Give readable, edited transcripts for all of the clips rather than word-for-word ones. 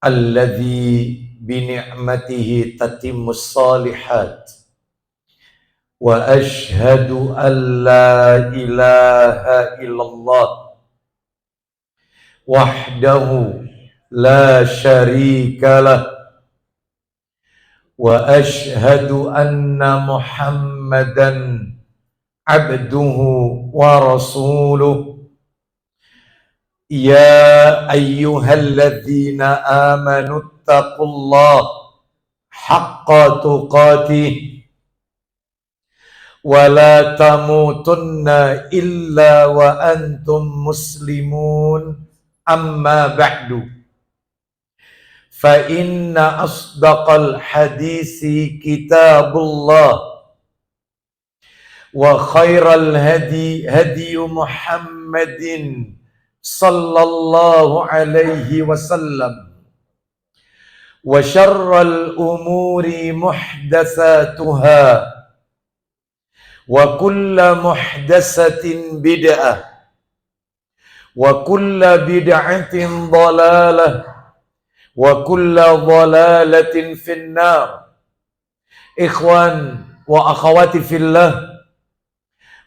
alladzi bini'matihi tatimmus salihat wa ashhadu an la ilaha illallah wahdahu la syarika lah wa ashhadu anna muhammadan abduhu wa rasuluh. Ya ayyuhalladzina amanu taqullaha haqqa tuqatih wa la tamutunna illa wa antum muslimun, amma ba'du. Fa inna asdaqal hadisi kitabullah wa khairal hadi hadi Muhammadin sallallahu alaihi wasallam wa syarral umuri muhdatsatuha wa kullu muhdatsatin bid'ah wa kullu bid'atin dhalalah wa kullu dhalalatin finnar. Ikhwan wa akhawati fillah,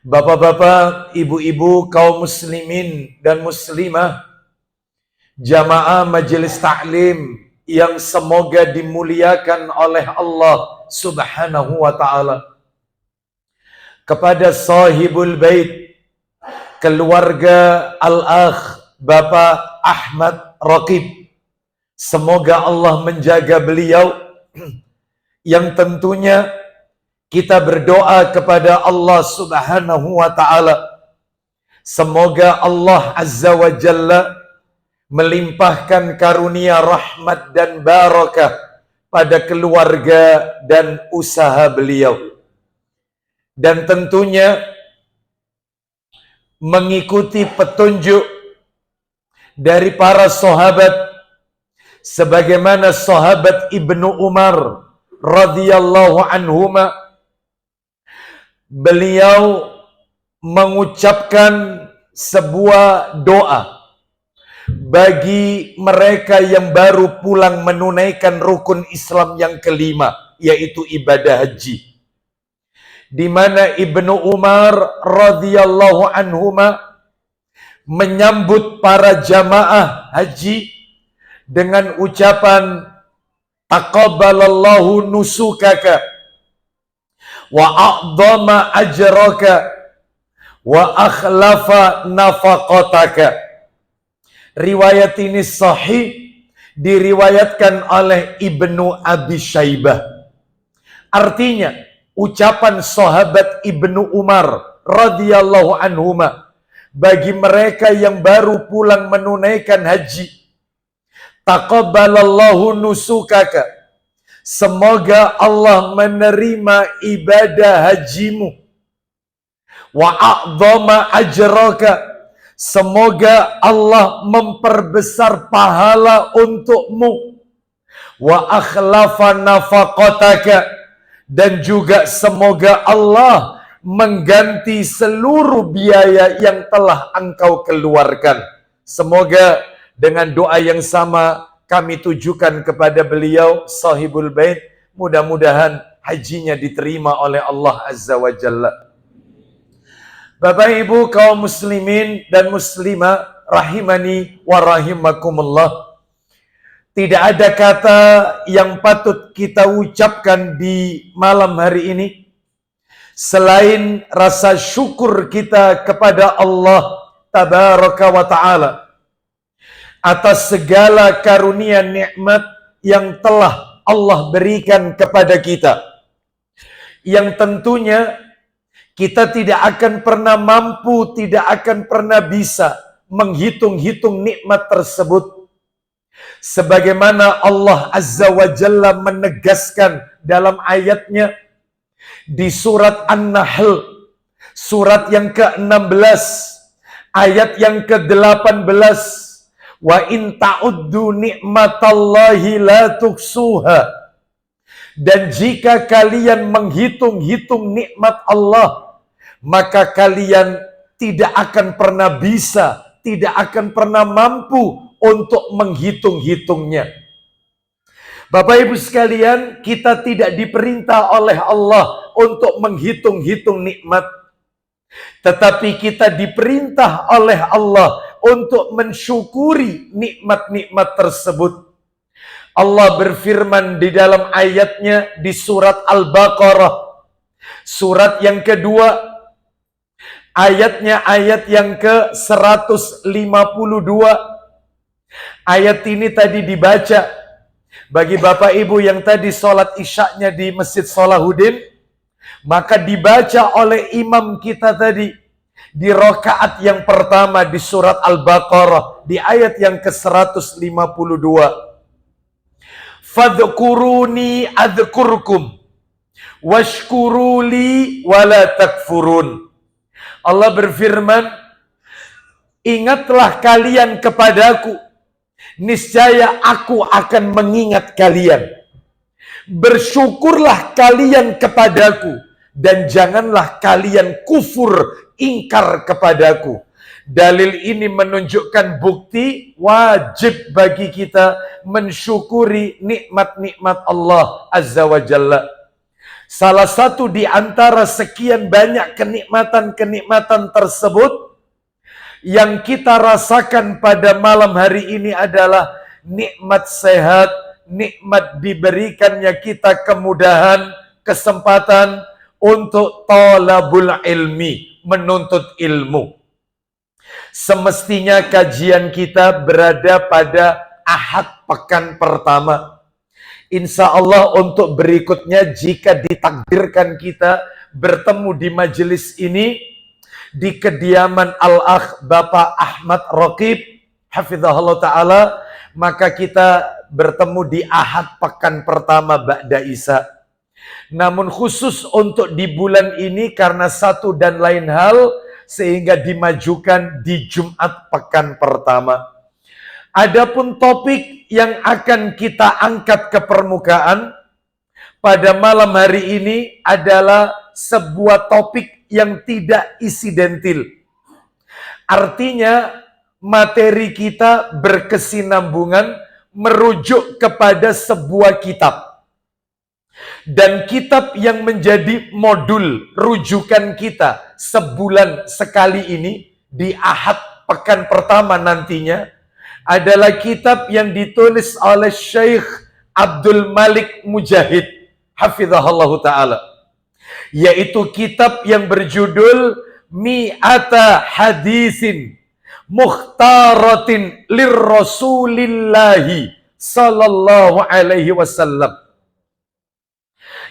bapak-bapak, ibu-ibu, kaum muslimin dan muslimah, jamaah majelis taklim yang semoga dimuliakan oleh Allah Subhanahu wa taala. Kepada sahibul bait, keluarga al-akh Bapak Ahmad Raqib, semoga Allah menjaga beliau, yang tentunya kita berdoa kepada Allah Subhanahu wa taala, semoga Allah Azza wa Jalla melimpahkan karunia rahmat dan barakah pada keluarga dan usaha beliau, dan tentunya mengikuti petunjuk dari para sahabat, sebagaimana sahabat Ibnu Umar radhiyallahu anhuma, beliau mengucapkan sebuah doa bagi mereka yang baru pulang menunaikan rukun Islam yang kelima, yaitu ibadah haji, di mana Ibnu Umar radhiyallahu anhuma menyambut para jamaah haji dengan ucapan taqabbalallahu nusukaka wa a'dhama ajraka wa akhlafa nafaqataka. Riwayat ini sahih diriwayatkan oleh Ibnu Abi Syaibah. Artinya, ucapan sahabat Ibnu Umar radhiyallahu anhuma bagi mereka yang baru pulang menunaikan haji, taqabbalallahu nusukaka, semoga Allah menerima ibadah hajimu, wa a'dhama ajraka, semoga Allah memperbesar pahala untukmu, wa akhlafa nafaqataka, dan juga semoga Allah mengganti seluruh biaya yang telah engkau keluarkan. Semoga dengan doa yang sama kami tujukan kepada beliau sahibul bait, mudah-mudahan hajinya diterima oleh Allah Azza wa Jalla. Bapak Ibu kaum muslimin dan muslimah rahimani wa rahimakumullah, tidak ada kata yang patut kita ucapkan di malam hari ini selain rasa syukur kita kepada Allah Tabaraka wa Ta'ala atas segala karunia nikmat yang telah Allah berikan kepada kita, yang tentunya kita tidak akan pernah mampu, tidak akan pernah bisa menghitung-hitung nikmat tersebut. Sebagaimana Allah Azza wa Jalla menegaskan dalam ayatnya di surat An-Nahl, surat yang ke-16, ayat yang ke-18, wa in ta'uddu ni'matallahi la tuhsuha, dan jika kalian menghitung-hitung nikmat Allah, maka kalian tidak akan pernah bisa, tidak akan pernah mampu untuk menghitung-hitungnya. Bapak Ibu sekalian, kita tidak diperintah oleh Allah untuk menghitung-hitung nikmat, tetapi kita diperintah oleh Allah untuk mensyukuri nikmat-nikmat tersebut. Allah berfirman di dalam ayatnya di surat Al-Baqarah, surat yang kedua, ayatnya ayat yang ke-152. Ayat ini tadi dibaca bagi Bapak Ibu yang tadi sholat isyaknya di Masjid Salahuddin, maka dibaca oleh imam kita tadi di rakaat yang pertama di surat Al-Baqarah di ayat yang ke-152. Fadhkuruni adzkurkum washkuruli wala takfurun. Allah berfirman, ingatlah kalian kepadaku, niscaya aku akan mengingat kalian. Bersyukurlah kalian kepadaku, dan janganlah kalian kufur, ingkar kepadaku. Dalil ini menunjukkan bukti wajib bagi kita mensyukuri nikmat-nikmat Allah Azza wa Jalla. Salah satu di antara sekian banyak kenikmatan-kenikmatan tersebut yang kita rasakan pada malam hari ini adalah nikmat sehat, nikmat diberikannya kita kemudahan, kesempatan untuk talabul ilmi, menuntut ilmu. Semestinya kajian kita berada pada Ahad pekan pertama. Insya Allah untuk berikutnya, jika ditakdirkan kita bertemu di majelis ini di kediaman Al-Akh Bapak Ahmad Raqib hafizahullah ta'ala, maka kita bertemu di Ahad pekan pertama Ba'da Isya. Namun khusus untuk di bulan ini karena satu dan lain hal, sehingga dimajukan di Jumat pekan pertama. Adapun topik yang akan kita angkat ke permukaan pada malam hari ini adalah sebuah topik yang tidak insidentil. Artinya materi kita berkesinambungan merujuk kepada sebuah kitab. Dan kitab yang menjadi modul rujukan kita sebulan sekali ini di Ahad pekan pertama nantinya adalah kitab yang ditulis oleh Syekh Abdul Malik Mujahid hafizahullah ta'ala, yaitu kitab yang berjudul Mi'ata Hadisin Mukhtaratin Lirrasulillahi Sallallahu Alaihi Wasallam,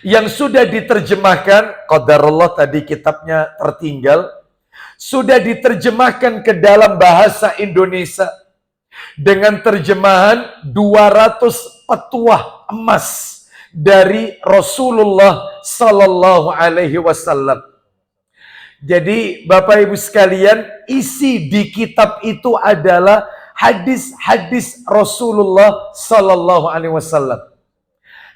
yang sudah diterjemahkan. Qadarullah tadi kitabnya tertinggal, sudah diterjemahkan ke dalam bahasa Indonesia dengan terjemahan 200 petuah emas dari Rasulullah Sallallahu Alaihi Wasallam. Jadi Bapak Ibu sekalian, isi di kitab itu adalah hadis-hadis Rasulullah Sallallahu Alaihi Wasallam.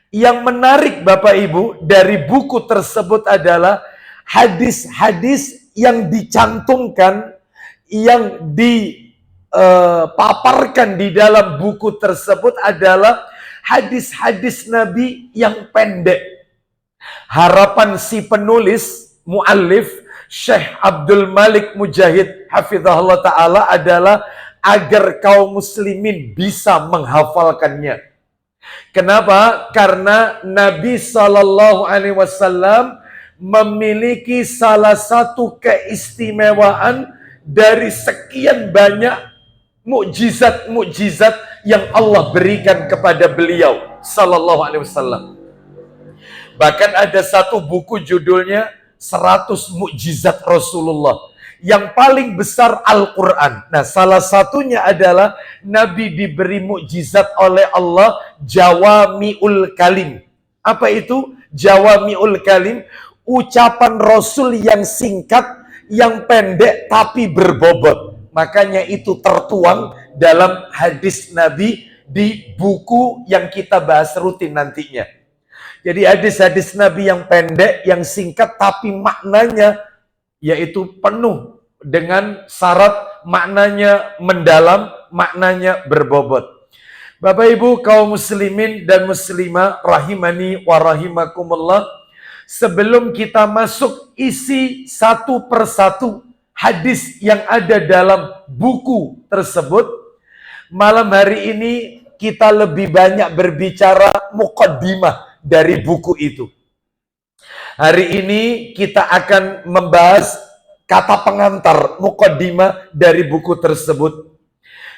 Yang menarik Bapak Ibu dari buku tersebut adalah hadis-hadis yang dicantumkan, yang dipaparkan di dalam buku tersebut adalah hadis-hadis Nabi yang pendek. Harapan si penulis, muallif, Syekh Abdul Malik Mujahid hafizahullah ta'ala adalah agar kaum muslimin bisa menghafalkannya. Kenapa? Karena Nabi Sallallahu Alaihi Wasallam memiliki salah satu keistimewaan dari sekian banyak mukjizat-mukjizat yang Allah berikan kepada beliau Sallallahu Alaihi Wasallam. Bahkan ada satu buku judulnya 100 Mukjizat Rasulullah. Yang paling besar Al-Quran. Nah, salah satunya adalah Nabi diberi mukjizat oleh Allah Jawami'ul Kalim. Apa itu Jawami'ul Kalim? Ucapan Rasul yang singkat, yang pendek tapi berbobot. Makanya itu tertuang dalam hadis Nabi di buku yang kita bahas rutin nantinya. Jadi hadis-hadis Nabi yang pendek, yang singkat tapi maknanya yaitu penuh dengan syarat, maknanya mendalam, maknanya berbobot. Bapak Ibu kaum muslimin dan muslimah rahimani wa rahimakumullah, sebelum kita masuk isi satu persatu hadis yang ada dalam buku tersebut, malam hari ini kita lebih banyak berbicara muqaddimah dari buku itu. Hari ini kita akan membahas kata pengantar muqaddimah dari buku tersebut.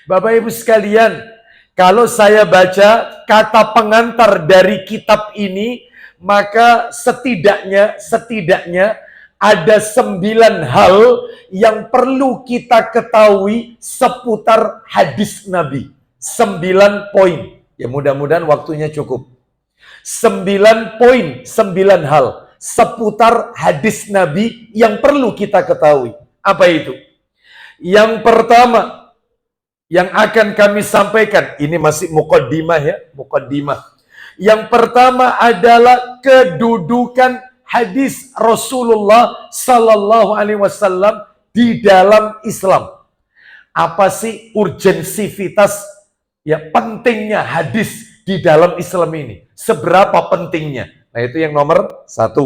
Bapak Ibu sekalian, kalau saya baca kata pengantar dari kitab ini, maka setidaknya ada 9 hal yang perlu kita ketahui seputar hadis Nabi. 9 poin. Ya mudah-mudahan waktunya cukup. 9 poin, 9 hal seputar hadis Nabi yang perlu kita ketahui. Apa itu? Yang pertama yang akan kami sampaikan, ini masih muqaddimah ya, muqaddimah. Yang pertama adalah kedudukan hadis Rasulullah Sallallahu Alaihi Wasallam di dalam Islam. Apa sih urgensivitas, ya pentingnya hadis di dalam Islam ini? Seberapa pentingnya? Nah itu yang nomor 1.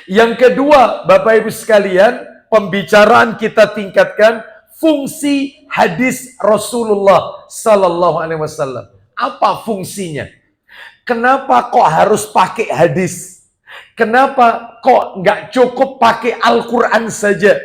Yang kedua, Bapak Ibu sekalian, pembicaraan kita tingkatkan fungsi hadis Rasulullah Sallallahu Alaihi Wasallam. Apa fungsinya? Kenapa kok harus pakai hadis? Kenapa kok nggak cukup pakai Al-Quran saja?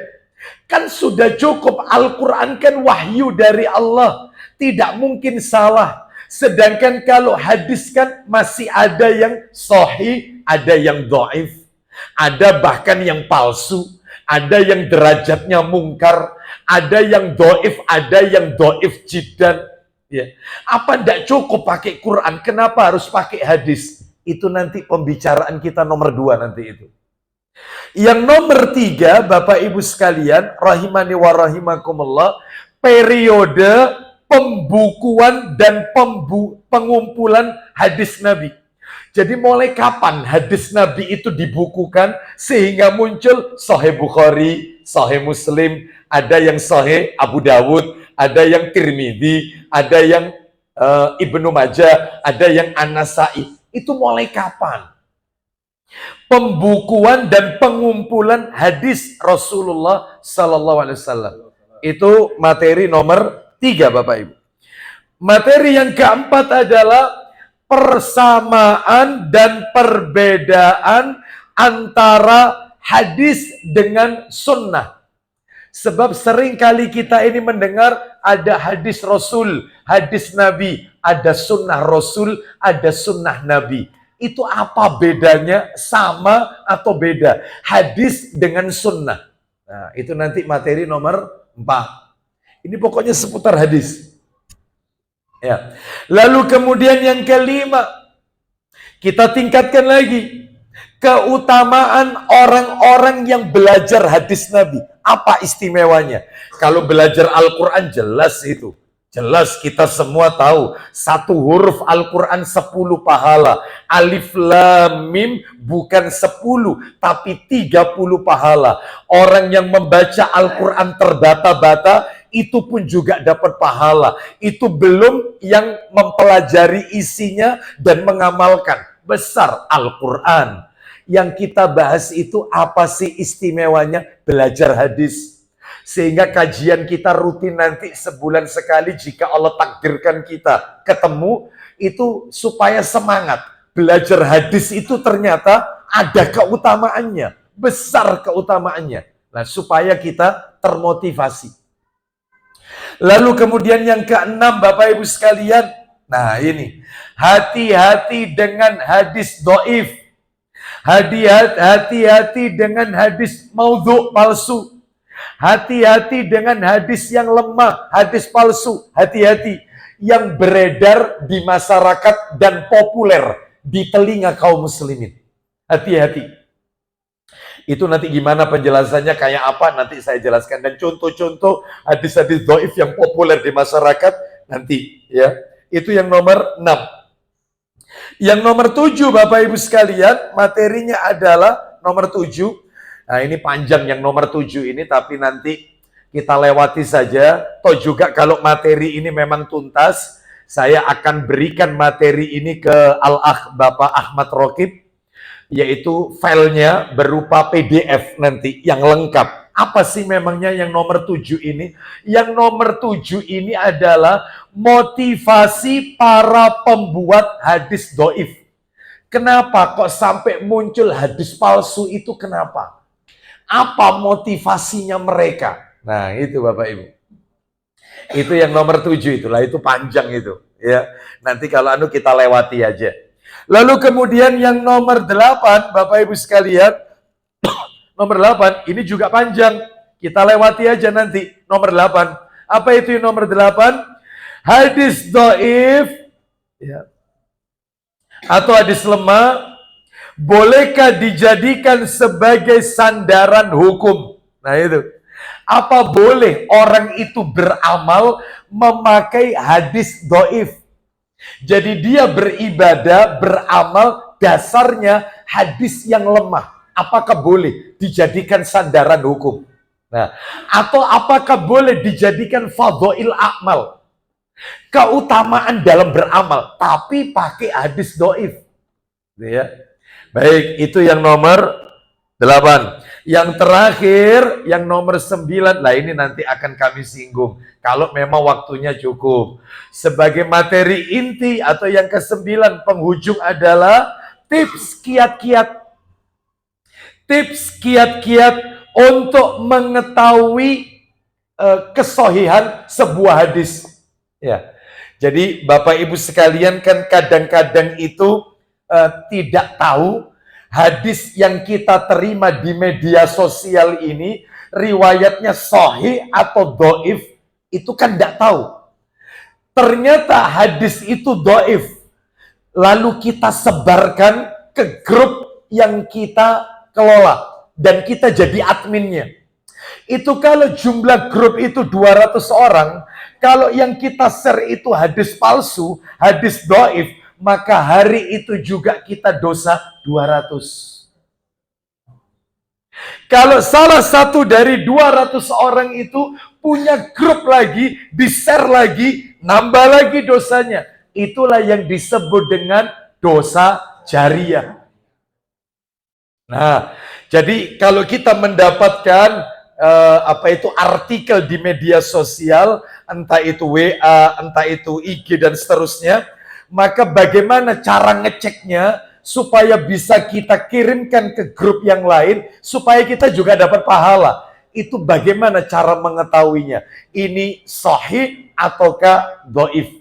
Kan sudah cukup, Al-Quran kan wahyu dari Allah, tidak mungkin salah. Sedangkan kalau hadis kan masih ada yang sahih, ada yang dhaif, ada bahkan yang palsu, ada yang derajatnya mungkar, ada yang dhaif, ada yang dhaif jiddan. Ya. Apa ndak cukup pakai Quran? Kenapa harus pakai hadis? Itu nanti pembicaraan kita nomor 2 nanti itu. Yang nomor 3, Bapak Ibu sekalian, rahimani wa rahimakumullah, periode pembukuan dan pengumpulan hadis Nabi. Jadi mulai kapan hadis Nabi itu dibukukan sehingga muncul Sahih Bukhari, Sahih Muslim, ada yang Sahih Abu Dawud, ada yang Tirmidzi, ada yang Ibnu Majah, ada yang An-Nasai. Itu mulai kapan? Pembukuan dan pengumpulan hadis Rasulullah Sallallahu Alaihi Wasallam. Itu materi nomor 3, Bapak Ibu. Materi yang keempat adalah persamaan dan perbedaan antara hadis dengan sunnah. Sebab seringkali kita ini mendengar ada hadis Rasul, hadis Nabi, ada sunnah Rasul, ada sunnah Nabi. Itu apa bedanya? Sama atau beda? Hadis dengan sunnah. Nah, itu nanti materi nomor 4. Ini pokoknya seputar hadis. Ya. Lalu kemudian yang kelima, kita tingkatkan lagi keutamaan orang-orang yang belajar hadis Nabi. Apa istimewanya? Kalau belajar Al-Quran jelas itu. Jelas kita semua tahu. 1 huruf Al-Quran 10 pahala. Alif Lam Mim bukan 10 tapi 30 pahala. Orang yang membaca Al-Quran terbata-bata itu pun juga dapat pahala. Itu belum yang mempelajari isinya dan mengamalkan. Besar Al-Quran. Yang kita bahas itu apa sih istimewanya belajar hadis? Sehingga kajian kita rutin nanti sebulan sekali jika Allah takdirkan kita ketemu, itu supaya semangat. Belajar hadis itu ternyata ada keutamaannya, besar keutamaannya. Nah, supaya kita termotivasi. Lalu kemudian yang keenam, Bapak Ibu sekalian, nah ini, hati-hati dengan hadis dhaif. Hati-hati dengan hadis maudhu, palsu. Hati-hati dengan hadis yang lemah, hadis palsu. Hati-hati yang beredar di masyarakat dan populer di telinga kaum muslimin. Hati-hati. Itu nanti gimana penjelasannya, kayak apa nanti saya jelaskan. Dan contoh-contoh hadis-hadis dhaif yang populer di masyarakat nanti ya. Itu yang nomor 6. Yang nomor 7, Bapak Ibu sekalian, materinya adalah nomor 7. Nah ini panjang yang nomor 7 ini, tapi nanti kita lewati saja. Toh juga kalau materi ini memang tuntas, Saya akan berikan materi ini ke Al-Akh Bapak Ahmad Rokib, yaitu filenya berupa PDF nanti yang lengkap. Apa sih memangnya yang nomor 7 ini? Yang nomor 7 ini adalah motivasi para pembuat hadis doif. Kenapa kok sampai muncul hadis palsu itu, kenapa? Apa motivasinya mereka? Nah, itu Bapak Ibu. Itu yang nomor 7 itulah, itu panjang itu. Ya, nanti kalau kita lewati aja. Lalu kemudian yang nomor 8, Bapak Ibu sekalian, nomor 8, ini juga panjang. Kita lewati aja nanti, nomor 8. Apa itu yang nomor 8? Hadis dhaif, ya, atau hadis lemah, bolehkah dijadikan sebagai sandaran hukum? Nah itu. Apa boleh orang itu beramal memakai hadis dhaif? Jadi dia beribadah, beramal, dasarnya hadis yang lemah. Apakah boleh dijadikan sandaran hukum? Nah, atau apakah boleh dijadikan fadhail a'mal? Keutamaan dalam beramal, tapi pakai hadis dhaif. Ya. Baik, itu yang nomor 8. Yang terakhir, yang nomor 9, lah ini nanti akan kami singgung kalau memang waktunya cukup. Sebagai materi inti atau yang ke-9 penghujung adalah tips kiat-kiat. Tips kiat-kiat untuk mengetahui kesohihan sebuah hadis. Ya. Jadi Bapak Ibu sekalian kan kadang-kadang itu tidak tahu hadis yang kita terima di media sosial ini riwayatnya sahih atau dhaif, itu kan tidak tahu. Ternyata hadis itu dhaif, lalu kita sebarkan ke grup yang kita kelola dan kita jadi adminnya. Itu kalau jumlah grup itu 200 orang, kalau yang kita share itu hadis palsu, hadis dhaif, maka hari itu juga kita dosa 200. Kalau salah satu dari 200 orang itu punya grup lagi, di-share lagi, nambah lagi dosanya. Itulah yang disebut dengan dosa jariah. Nah, jadi kalau kita mendapatkan artikel di media sosial, entah itu WA, entah itu IG dan seterusnya, maka bagaimana cara ngeceknya supaya bisa kita kirimkan ke grup yang lain supaya kita juga dapat pahala. Itu bagaimana cara mengetahuinya? Ini sahih ataukah dhaif?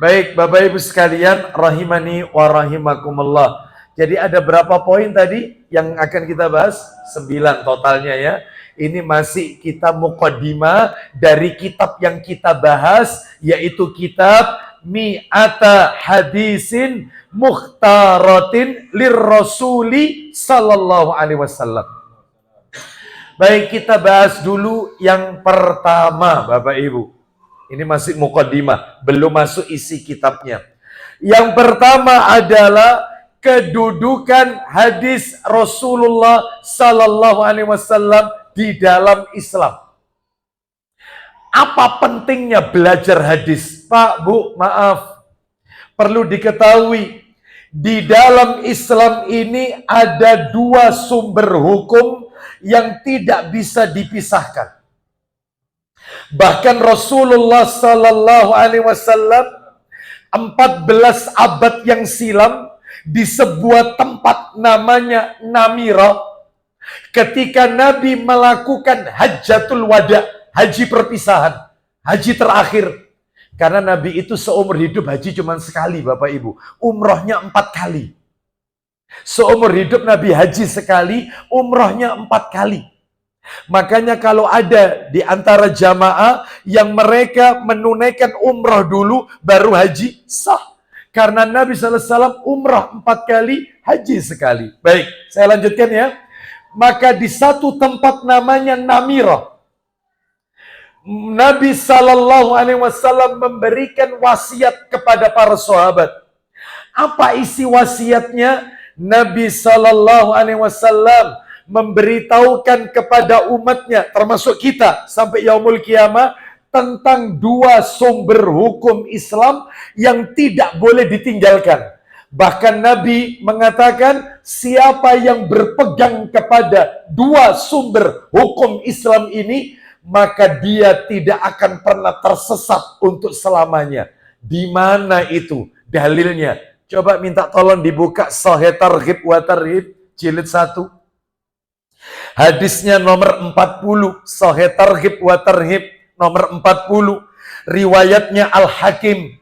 Baik, Bapak Ibu sekalian, rahimani wa rahimakumullah. Jadi ada berapa poin tadi yang akan kita bahas? 9 totalnya ya. Ini masih kita muqaddimah dari kitab yang kita bahas, yaitu kitab Mi'ata Hadisin Mukhtaratin Lirrasuli Sallallahu Alaihi Wasallam. Baik, kita bahas dulu yang pertama, Bapak Ibu. Ini masih muqaddimah, belum masuk isi kitabnya. Yang pertama adalah kedudukan hadis Rasulullah Sallallahu Alaihi Wasallam di dalam Islam. Apa pentingnya belajar hadis? Pak, Bu, maaf. Perlu diketahui, di dalam Islam ini ada 2 sumber hukum yang tidak bisa dipisahkan. Bahkan Rasulullah Sallallahu Alaihi Wasallam 14 abad yang silam di sebuah tempat namanya Namira, ketika Nabi melakukan Hajjatul Wada, haji perpisahan, haji terakhir. Karena Nabi itu seumur hidup haji cuma sekali, Bapak Ibu. Umrohnya 4 kali. Seumur hidup Nabi haji sekali, umrohnya 4 kali. Makanya kalau ada di antara jamaah yang mereka menunaikan umroh dulu baru haji, sah. Karena Nabi SAW umrah 4 kali, haji sekali. Baik, saya lanjutkan ya. Maka di satu tempat namanya Namira, Nabi SAW memberikan wasiat kepada para sahabat. Apa isi wasiatnya? Nabi SAW memberitahukan kepada umatnya, termasuk kita sampai yaumul kiamah, tentang dua sumber hukum Islam yang tidak boleh ditinggalkan. Bahkan Nabi mengatakan siapa yang berpegang kepada dua sumber hukum Islam ini, maka dia tidak akan pernah tersesat untuk selamanya. Di mana itu dalilnya? Coba minta tolong dibuka Sahih Targhib wa Tarhib jilid 1. Hadisnya nomor 40, Sahih Targhib wa Tarhib nomor 40. Riwayatnya Al-Hakim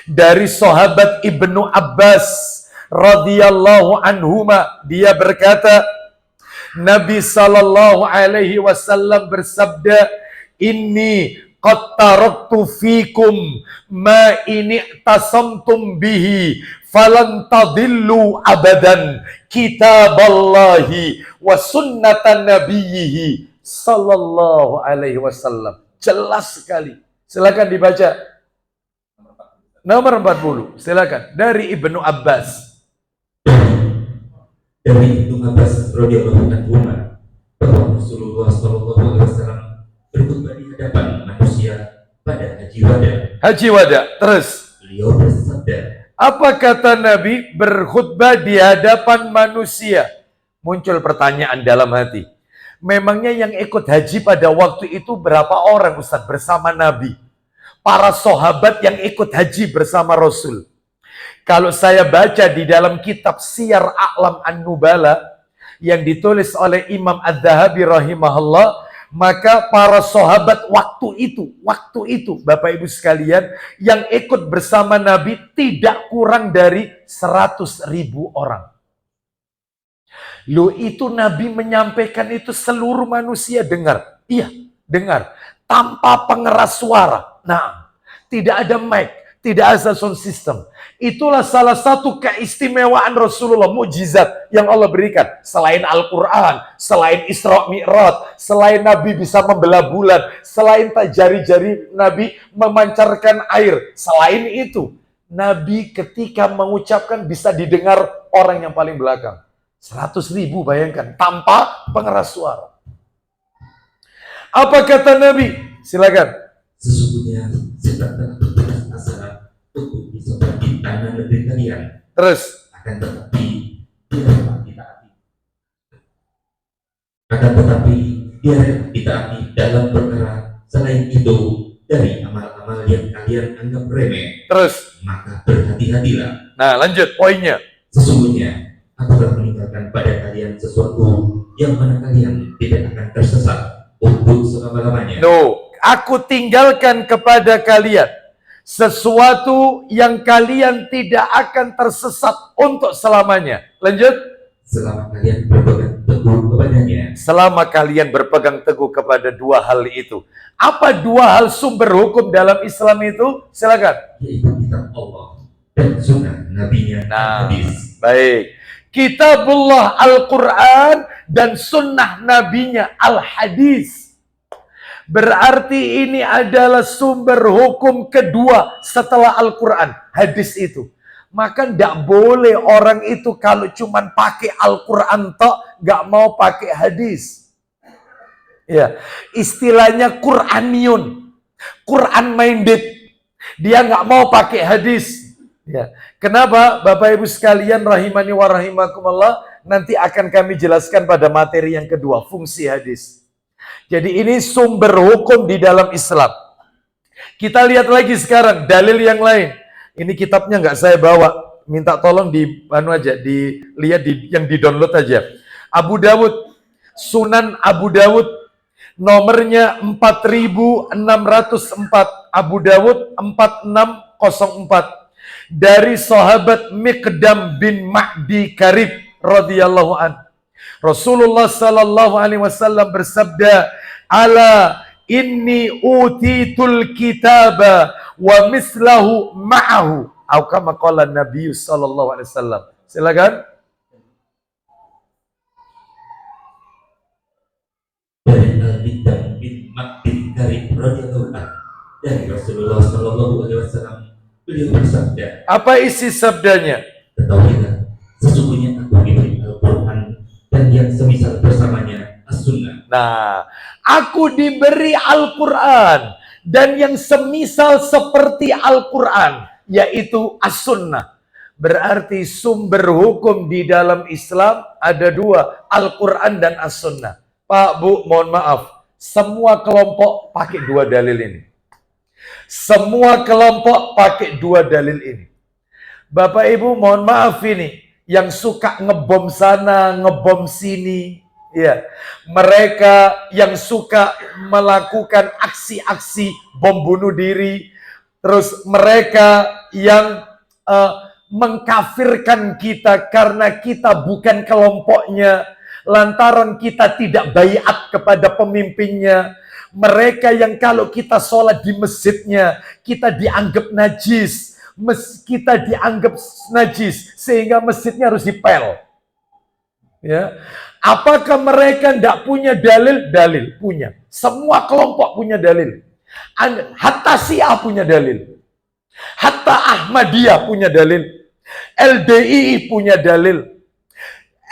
dari sahabat Ibnu Abbas radhiyallahu anhuma, dia berkata, Nabi sallallahu alaihi wasallam bersabda, "Inni qad taraktu fikum ma ini tasamtum bihi falan tadillu abadan, kitaballahi wa sunnatan nabiyhi sallallahu alaihi wasallam." Jelas sekali. Silakan dibaca. Nomor 40, silakan. Dari Ibnu Abbas. Dari Ibnu Abbas radhiyallahu anhu bahwa Rasulullah sallallahu alaihi wasallam berkhutbah di hadapan manusia pada Haji Wada. Haji Wada, terus. Beliau bersabda. Apa kata Nabi berkhutbah di hadapan manusia? Muncul pertanyaan dalam hati. Memangnya yang ikut haji pada waktu itu berapa orang, Ustaz, bersama Nabi? Para sahabat yang ikut haji bersama Rasul. Kalau saya baca di dalam kitab Siyar A'lam An-Nubala yang ditulis oleh Imam Adz-Dzahabi rahimahullah, maka para sahabat waktu itu Bapak Ibu sekalian yang ikut bersama Nabi tidak kurang dari 100.000 orang. Loh, itu Nabi menyampaikan itu seluruh manusia dengar. Iya, dengar. Tanpa pengeras suara. Nah, tidak ada mic, tidak ada sound system. Itulah salah satu keistimewaan Rasulullah, mukjizat yang Allah berikan. Selain Al-Quran, selain Isra Mi'raj, selain Nabi bisa membelah bulan, selain jari-jari Nabi memancarkan air. Selain itu, Nabi ketika mengucapkan bisa didengar orang yang paling belakang. 100.000 bayangkan, tanpa pengeras suara. Apa kata Nabi? Silakan. Sesungguhnya setan telah bertugas asa untuk disebar di tanah negeri kalian. Terus. Akan tetapi dia ditaati dalam perkara selain itu dari amal-amal yang kalian anggap remeh. Terus. Maka berhati-hatilah. Nah, lanjut poinnya. Sesungguhnya aku telah meninggalkan pada kalian sesuatu yang mana kalian tidak akan tersesat untuk selama-lamanya. No, aku tinggalkan kepada kalian sesuatu yang kalian tidak akan tersesat untuk selamanya. Lanjut. Selama kalian berpegang teguh kepadanya. Selama kalian berpegang teguh kepada dua hal itu. Apa dua hal sumber hukum dalam Islam itu? Silakan. Yaitu kitab Allah dan sunnah nabinya. Nah, hadis. Baik. Kitabullah Al-Quran dan sunnah nabinya Al-Hadis. Berarti ini adalah sumber hukum kedua setelah Al-Quran, hadis itu. Maka tidak boleh orang itu kalau cuman pakai Al-Quran tok, nggak mau pakai hadis. Ya, istilahnya Qur'aniyun, Quran minded. Dia nggak mau pakai hadis. Ya. Kenapa? Bapak Ibu sekalian rahimani wa rahimakumullah, nanti akan kami jelaskan pada materi yang kedua, fungsi hadis. Jadi ini sumber hukum di dalam Islam. Kita lihat lagi sekarang dalil yang lain. Ini kitabnya nggak saya bawa, minta tolong dilihat yang di download aja. Abu Dawud, Sunan Abu Dawud, nomornya 4604. Abu Dawud 4604 dari sahabat Miqdam bin Ma'di Karib radhiyallahu an. Rasulullah sallallahu alaihi wasallam bersabda, "Ala inni utitul kitaba wa mislahu ma'ahu." Atau kama qala Nabi sallallahu alaihi wasallam. Silakan. Dari Al-Miqdam bin Ma'di Karib radhiyallahu an, dari Rasulullah sallallahu alaihi wasallam, beliau bersabda. Apa isi sabdanya? Ketahuilah, sesungguhnya aku diberi Al-Quran dan yang semisal bersamanya As-Sunnah. Nah, aku diberi Al-Quran dan yang semisal seperti Al-Quran, yaitu As-Sunnah. Berarti sumber hukum di dalam Islam ada dua, Al-Quran dan As-Sunnah. Pak, Bu, mohon maaf, semua kelompok pakai dua dalil ini. Semua kelompok pakai dua dalil ini. Bapak Ibu, mohon maaf ini, yang suka ngebom sana, ngebom sini, ya, mereka yang suka melakukan aksi-aksi bom bunuh diri, terus mereka yang mengkafirkan kita karena kita bukan kelompoknya, lantaran kita tidak baiat kepada pemimpinnya. Mereka yang kalau kita sholat di masjidnya, kita dianggap najis, sehingga masjidnya harus dipel. Ya, apakah mereka tidak punya dalil? Dalil punya. Semua kelompok punya dalil. Hatta Syiah punya dalil. Hatta Ahmadiyah punya dalil. LDII punya dalil.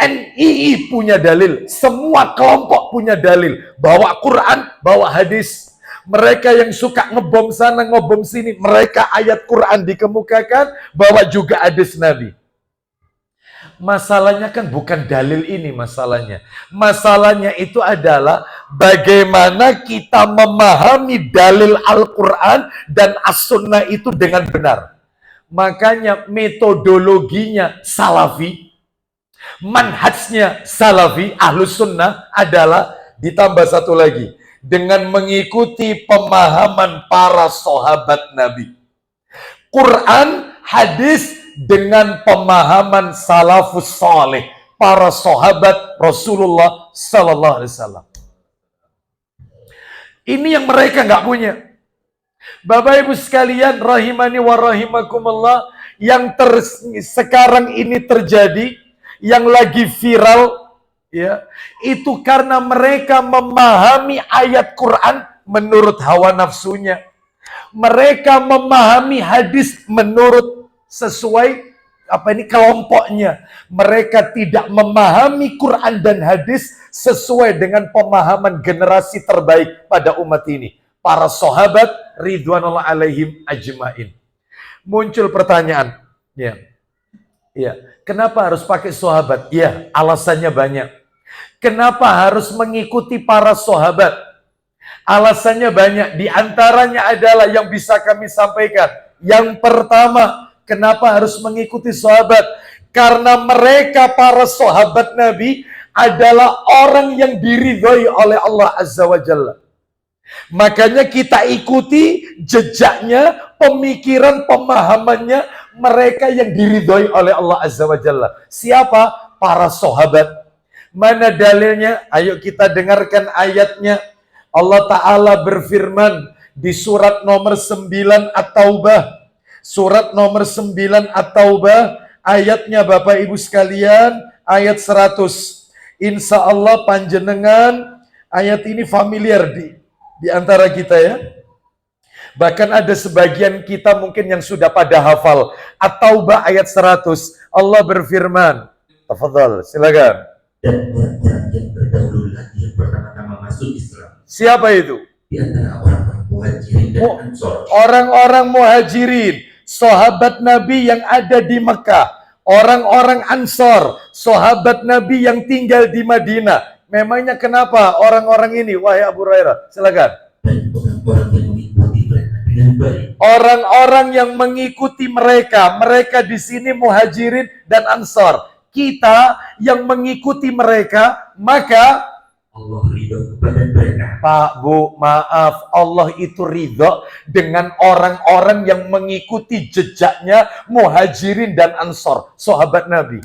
NII punya dalil. Semua kelompok punya dalil. Bawa Quran, bawa hadis. Mereka yang suka ngebom sana, ngebom sini, mereka ayat Quran dikemukakan, bawa juga hadis Nabi. Masalahnya kan bukan dalil ini masalahnya. Masalahnya itu adalah bagaimana kita memahami dalil Al-Quran dan As-Sunnah itu dengan benar. Makanya metodologinya Salafi, manhajnya Salafi, Ahlus Sunnah adalah ditambah satu lagi, dengan mengikuti pemahaman para sahabat Nabi. Quran, hadis dengan pemahaman salafus saleh, para sahabat Rasulullah sallallahu alaihi wasallam. Ini yang mereka nggak punya. Bapak Ibu sekalian rahimani wa rahimakumullah, yang sekarang ini terjadi, yang lagi viral, ya, itu karena mereka memahami ayat Quran menurut hawa nafsunya. Mereka memahami hadis menurut sesuai kelompoknya. Mereka tidak memahami Quran dan hadis sesuai dengan pemahaman generasi terbaik pada umat ini, para sahabat ridwanullah alaihim ajmain. Muncul pertanyaan, ya, kenapa harus pakai sahabat? Ya, alasannya banyak. Kenapa harus mengikuti para sahabat? Alasannya banyak. Di antaranya adalah yang bisa kami sampaikan. Yang pertama, kenapa harus mengikuti sahabat? Karena mereka para sahabat Nabi adalah orang yang diridhoi oleh Allah Azza wa Jalla. Makanya kita ikuti jejaknya, pemikiran, pemahamannya mereka yang diridhoi oleh Allah Azza wa Jalla. Siapa? Para sahabat. Mana dalilnya? Ayo kita dengarkan ayatnya. Allah Ta'ala berfirman di surat nomor 9 At-Taubah. Surat nomor 9 At-Taubah, ayatnya Bapak Ibu sekalian, ayat 100. Insya Allah panjenengan ayat ini familiar di antara kita, ya. Bahkan ada sebagian kita mungkin yang sudah pada hafal. At-Taubah ayat 100. Allah berfirman. Tafadhal, silakan. Dan orang-orang yang terdahulu lagi yang pertama-tama masuk Islam. Siapa itu? Di antara orang-orang muhajirin dan ansor. Orang-orang muhajirin, sahabat Nabi yang ada di Mekah. Orang-orang ansor, sahabat Nabi yang tinggal di Madinah. Memangnya kenapa orang-orang ini? Wahai Abu Hurairah, silakan. Dan orang-orang yang mengikuti mereka dengan baik. Orang-orang yang mengikuti mereka. Mereka di sini muhajirin dan ansor. Kita yang mengikuti mereka, maka Allah ridho kepada mereka. Pak, Bu, maaf, Allah itu ridho dengan orang-orang yang mengikuti jejaknya muhajirin dan ansor, sahabat Nabi.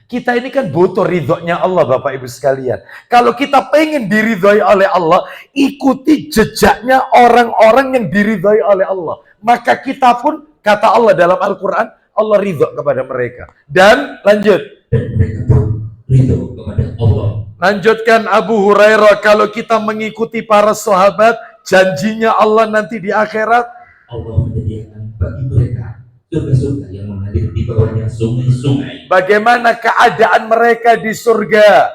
Kita ini kan butuh ridhonya Allah, Bapak Ibu sekalian. Kalau kita pengen diridhoi oleh Allah, ikuti jejaknya orang-orang yang diridhoi oleh Allah. Maka kita pun, kata Allah dalam Al-Quran, Allah ridho kepada mereka. Dan lanjut. Dan mereka pun ridho kepada Allah. Lanjutkan Abu Hurairah, kalau kita mengikuti para sahabat, janjinya Allah nanti di akhirat, Allah menyediakan bagi mereka surga-surga yang mengalir di bawahnya sungai-sungai. Bagaimana keadaan mereka di surga?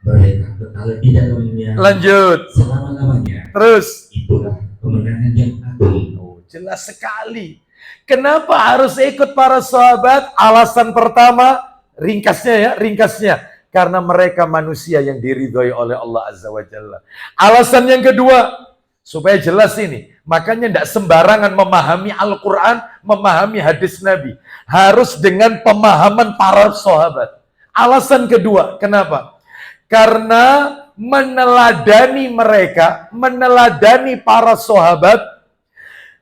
Mereka kekal di dalamnya. Lanjut. Selama-lamanya. Terus. Itulah kemenangan kemenangan yang agung. Oh, jelas sekali. Kenapa harus ikut para sahabat? Alasan pertama, ringkasnya. Karena mereka manusia yang diridhoi oleh Allah Azza wa Jalla. Alasan yang kedua, supaya jelas ini. Makanya tidak sembarangan memahami Al-Quran, memahami hadis Nabi. Harus dengan pemahaman para sahabat. Alasan kedua, kenapa? Karena meneladani mereka, meneladani para sahabat,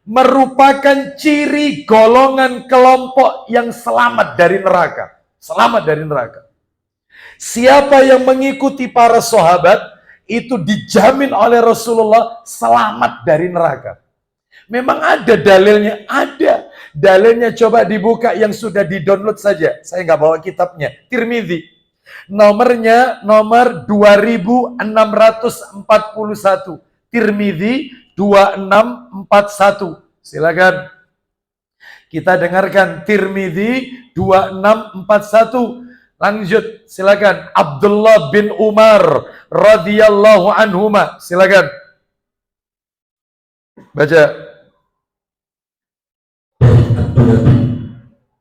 merupakan ciri golongan kelompok yang selamat dari neraka. Selamat dari neraka. Siapa yang mengikuti para sahabat, itu dijamin oleh Rasulullah selamat dari neraka. Memang ada dalilnya? Ada. Dalilnya coba dibuka yang sudah di-download saja. Saya nggak bawa kitabnya. Tirmidzi. Nomornya nomor 2641. Tirmidzi 2641. Silakan. Kita dengarkan Tirmidzi 2641. Lanjut, silakan. Abdullah bin Umar radhiyallahu anhuma. Silakan. Baca.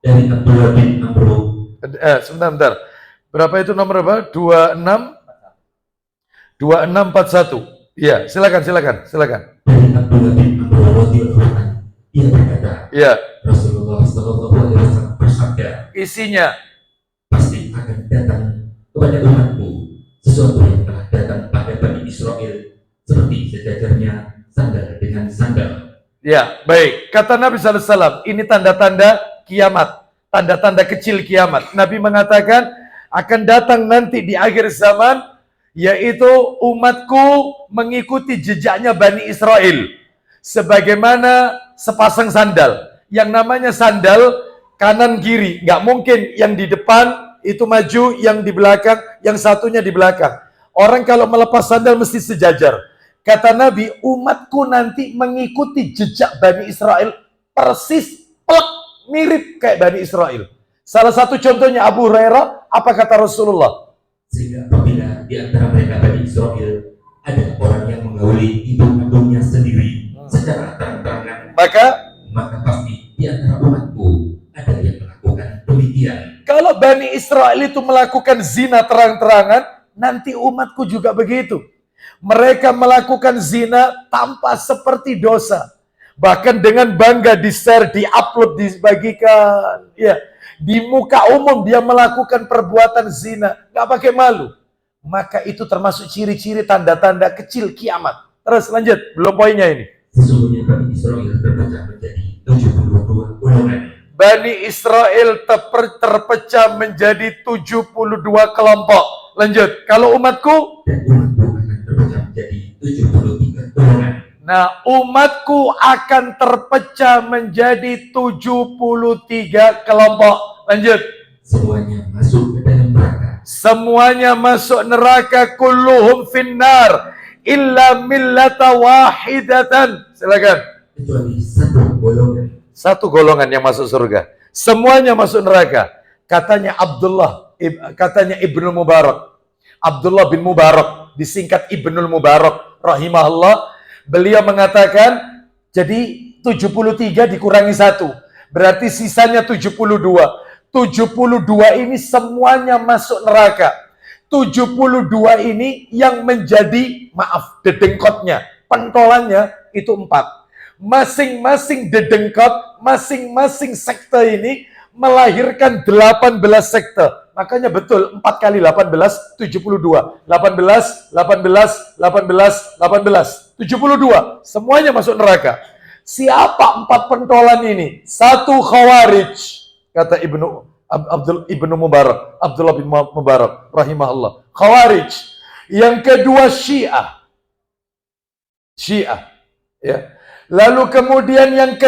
Dari Abdullah bin Amr. Sebentar. Berapa itu nomor apa? 2641. Iya, silakan. Dari Abdullah bin Amr radhiyallahu anhu, ia berkata, Iya. Rasulullah sallallahu alaihi wasallam bersabda, Isinya, pasti akan datang kepada umatku sesuatu yang telah datang pada Bani Israel, seperti sejajarnya sandal dengan sandal. ya, baik. Kata Nabi SAW, ini tanda-tanda kiamat. Tanda-tanda kecil kiamat. Nabi mengatakan, akan datang nanti di akhir zaman, yaitu umatku mengikuti jejaknya Bani Israel. Sebagaimana sepasang sandal. Yang namanya sandal, kanan kiri. Nggak mungkin yang di depan itu maju, yang di belakang, yang satunya di belakang. Orang kalau melepas sandal mesti sejajar. Kata Nabi, umatku nanti mengikuti jejak Bani Israel persis, plek, mirip kayak Bani Israel. Salah satu contohnya Abu Hurairah, apa kata Rasulullah? Sehingga apabila di antara mereka Bani Israel ada orang yang menggauli ibu kandungnya sendiri secara terang-terangan, maka pasti di antara umatku ada yang melakukan demikian. Kalau Bani Israel itu melakukan zina terang-terangan, nanti umatku juga begitu. Mereka melakukan zina tanpa seperti dosa. Bahkan dengan bangga di-share, di-upload, dibagikan. Ya, di muka umum dia melakukan perbuatan zina, nggak pakai malu. Maka itu termasuk ciri-ciri tanda-tanda kecil kiamat. Terus lanjut, belum poinnya ini. Sesungguhnya Bani Israel terpecah menjadi 72 golongan. Bani Israel terpecah menjadi 72 kelompok. Lanjut, kalau umatku? Dan umatku akan terpecah menjadi 73 golongan. Nah, umatku akan terpecah menjadi 73 kelompok. Lanjut. Semuanya masuk ke dalam neraka. Semuanya masuk neraka. Kulluhum finnar illa millata wahidatan. Silakan. Kecuali satu golongan. Satu golongan yang masuk surga. Semuanya masuk neraka. Katanya Ibnul Mubarak. Abdullah bin Mubarak, disingkat Ibnul Mubarak rahimahullah. Beliau mengatakan, jadi 73 dikurangi 1. Berarti sisanya 72. 72 ini semuanya masuk neraka. 72 ini yang menjadi, maaf, dedengkotnya, pentolannya itu 4. Masing-masing dedengkot, masing-masing sekte ini melahirkan 18 sekte. Makanya betul, 4 kali 18, 72. 18, 72. Semuanya masuk neraka. Siapa 4 pentolan ini? 1 Khawarij, kata Ibnu Mubarak, Abdullah bin Mubarak rahimahullah. Khawarij. Yang kedua Syiah. Ya. Lalu kemudian yang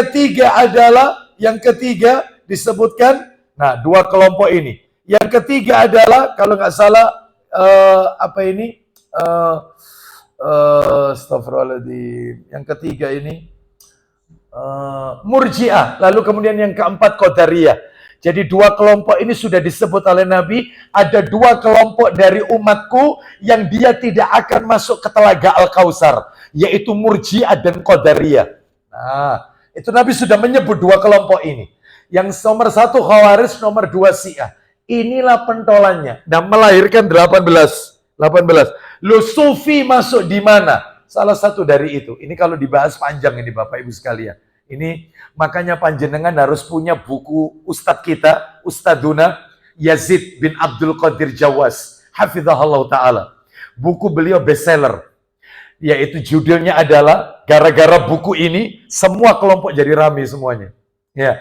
ketiga disebutkan, nah 2 kelompok ini. Yang ketiga adalah, kalau nggak salah, astagfirullahaladzim. Yang ketiga ini Murji'ah. Lalu kemudian yang keempat Qadariyah. Jadi 2 kelompok ini sudah disebut oleh Nabi. Ada 2 kelompok dari umatku yang dia tidak akan masuk ke telaga Al-Kautsar. yaitu Murji'ah dan Qadariyah. Nah, itu Nabi sudah menyebut dua kelompok ini. Yang nomor 1 Khawarij, nomor 2 Syiah. Inilah pentolannya dan melahirkan 18. Lo Sufi masuk di mana? Salah satu dari itu. Ini kalau dibahas panjang ini Bapak Ibu sekalian. Ini makanya panjenengan harus punya buku Ustadz kita, Ustadzuna Yazid bin Abdul Qadir Jawas, hafizahullah ta'ala. Buku beliau bestseller, yaitu judulnya adalah, gara-gara buku ini semua kelompok jadi rame semuanya. Ya.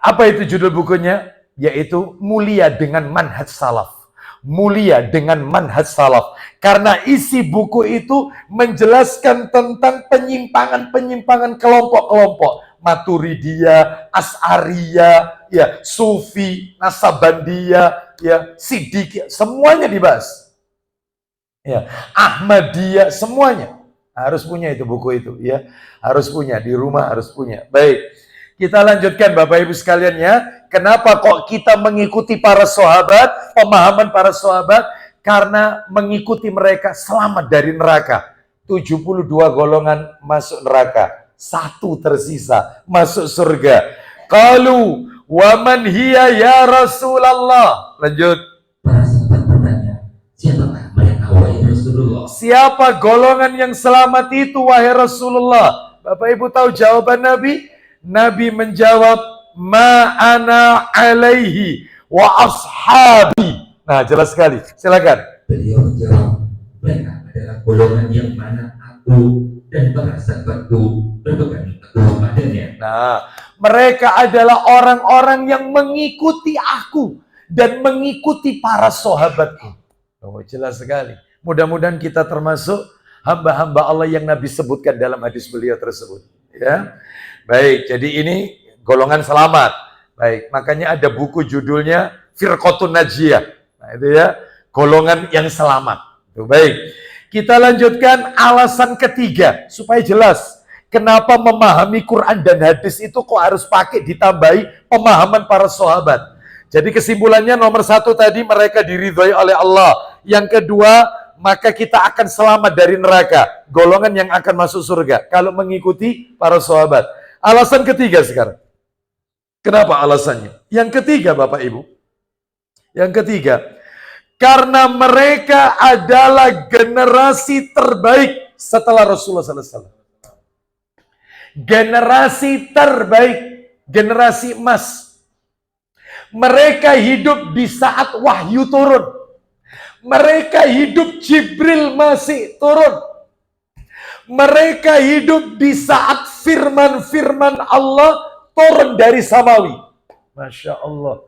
Apa itu judul bukunya? Yaitu Mulia dengan Manhaj Salaf. Mulia dengan Manhaj Salaf. Karena isi buku itu menjelaskan tentang penyimpangan-penyimpangan kelompok-kelompok. Maturidiyah, As'ariyah, ya, Sufi, Nasabandiyah, ya, Siddiqiyah, semuanya dibahas. Ya, Ahmadiyah, semuanya. Harus punya itu buku itu, ya. Harus punya, di rumah harus punya. Baik. Kita lanjutkan Bapak Ibu sekalian ya. Kenapa kok kita mengikuti para sahabat, pemahaman para sahabat? Karena mengikuti mereka selamat dari neraka. 72 golongan masuk neraka. 1 tersisa masuk surga. Qalu wa man hiya ya Rasulullah. Lanjut. Para sahabat bertanya, siapakah mereka wahai Rasulullah? Siapa golongan yang selamat itu wahai Rasulullah? Bapak Ibu tahu jawaban Nabi? Nabi menjawab, ma'ana alaihi wa ashabi. Nah, jelas sekali. Silakan. Beliau menjawab, mereka adalah golongan yang mana aku dan para sahabatku berpegang teguh padanya. Nah, mereka adalah orang-orang yang mengikuti aku dan mengikuti para sahabatku. Oh, jelas sekali. Mudah-mudahan kita termasuk hamba-hamba Allah yang Nabi sebutkan dalam hadis beliau tersebut. Ya, baik. Jadi ini golongan selamat. Baik, makanya ada buku judulnya Firqatun Najiyah. Nah, itu ya, golongan yang selamat. Itu baik. Kita lanjutkan alasan ketiga supaya jelas kenapa memahami Quran dan hadis itu kok harus pakai ditambahi pemahaman para sahabat. Jadi kesimpulannya nomor 1 tadi, mereka diridhoi oleh Allah. Yang kedua, maka kita akan selamat dari neraka. Golongan yang akan masuk surga kalau mengikuti para sahabat. Alasan ketiga sekarang. Kenapa alasannya? Yang ketiga Bapak Ibu. Yang ketiga, karena mereka adalah generasi terbaik setelah Rasulullah SAW. Generasi terbaik, generasi emas. Mereka hidup di saat wahyu turun. Mereka hidup Jibril masih turun. Mereka hidup di saat firman-firman Allah turun dari samawi. Masya Allah.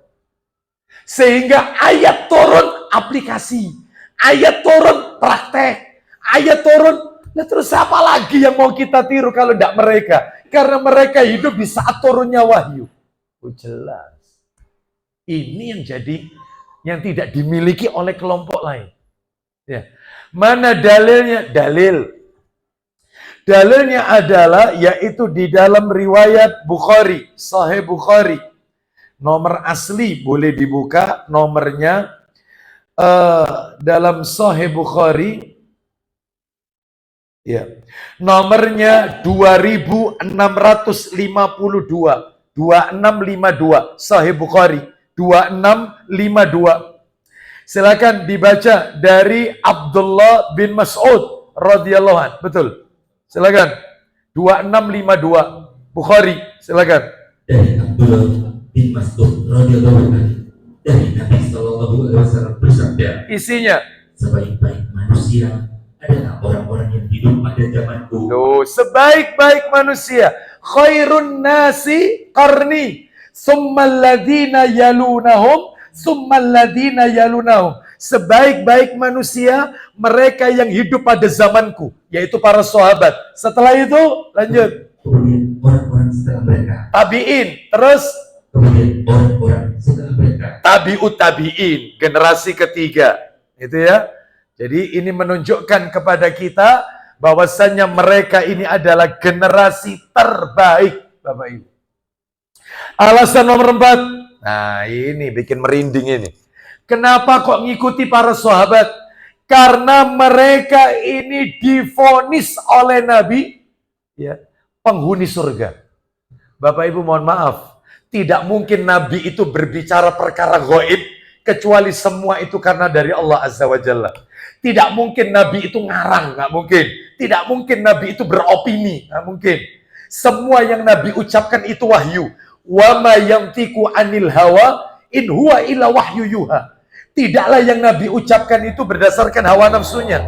Sehingga ayat turun aplikasi. Ayat turun praktek. Ayat turun. Nah terus siapa lagi yang mau kita tiru kalau tidak mereka? Karena mereka hidup di saat turunnya wahyu. Oh, jelas. Ini yang jadi yang tidak dimiliki oleh kelompok lain. Ya. Mana dalilnya? Dalilnya adalah yaitu di dalam riwayat Bukhari, Sahih Bukhari. Nomor asli boleh dibuka nomornya dalam Sahih Bukhari. Ya. Nomornya 2652. 2652 Sahih Bukhari 2652. Silakan dibaca dari Abdullah bin Mas'ud radhiyallahu anhu. Betul. Silakan. 2652 Bukhari. Silakan. Dari Abdullah bin Mas'ud radhiyallahu anhu, dari Nabi sallallahu alaihi wasallam bersabda, Isinya, sebaik-baik manusia adalah orang-orang yang hidup pada zamanku. tuh, sebaik-baik manusia, khairun nasi qarni, summal ladina yalunahum, summal ladina yalunahum. Sebaik-baik manusia mereka yang hidup pada zamanku, yaitu para sahabat. Setelah itu lanjut. Kemudian orang-orang setelah mereka. Tabi'in, terus Kemudian orang-orang setelah mereka. tabi'ut tabi'in, generasi ketiga. Itu ya. Jadi ini menunjukkan kepada kita bahwasannya mereka ini adalah generasi terbaik, Bapak Ibu. Alasan nomor 4. Nah, ini bikin merinding ini. Kenapa kok ngikuti para sahabat? Karena mereka ini divonis oleh Nabi, ya, penghuni surga. Bapak Ibu mohon maaf, tidak mungkin Nabi itu berbicara perkara gaib, kecuali semua itu karena dari Allah Azza wa Jalla. Tidak mungkin Nabi itu ngarang, nggak mungkin. Tidak mungkin Nabi itu beropini, nggak mungkin. Semua yang Nabi ucapkan itu wahyu. Wa ma yantiqu anil hawa in huwa illa wahyu yuha. Tidaklah yang Nabi ucapkan itu berdasarkan hawa nafsunya,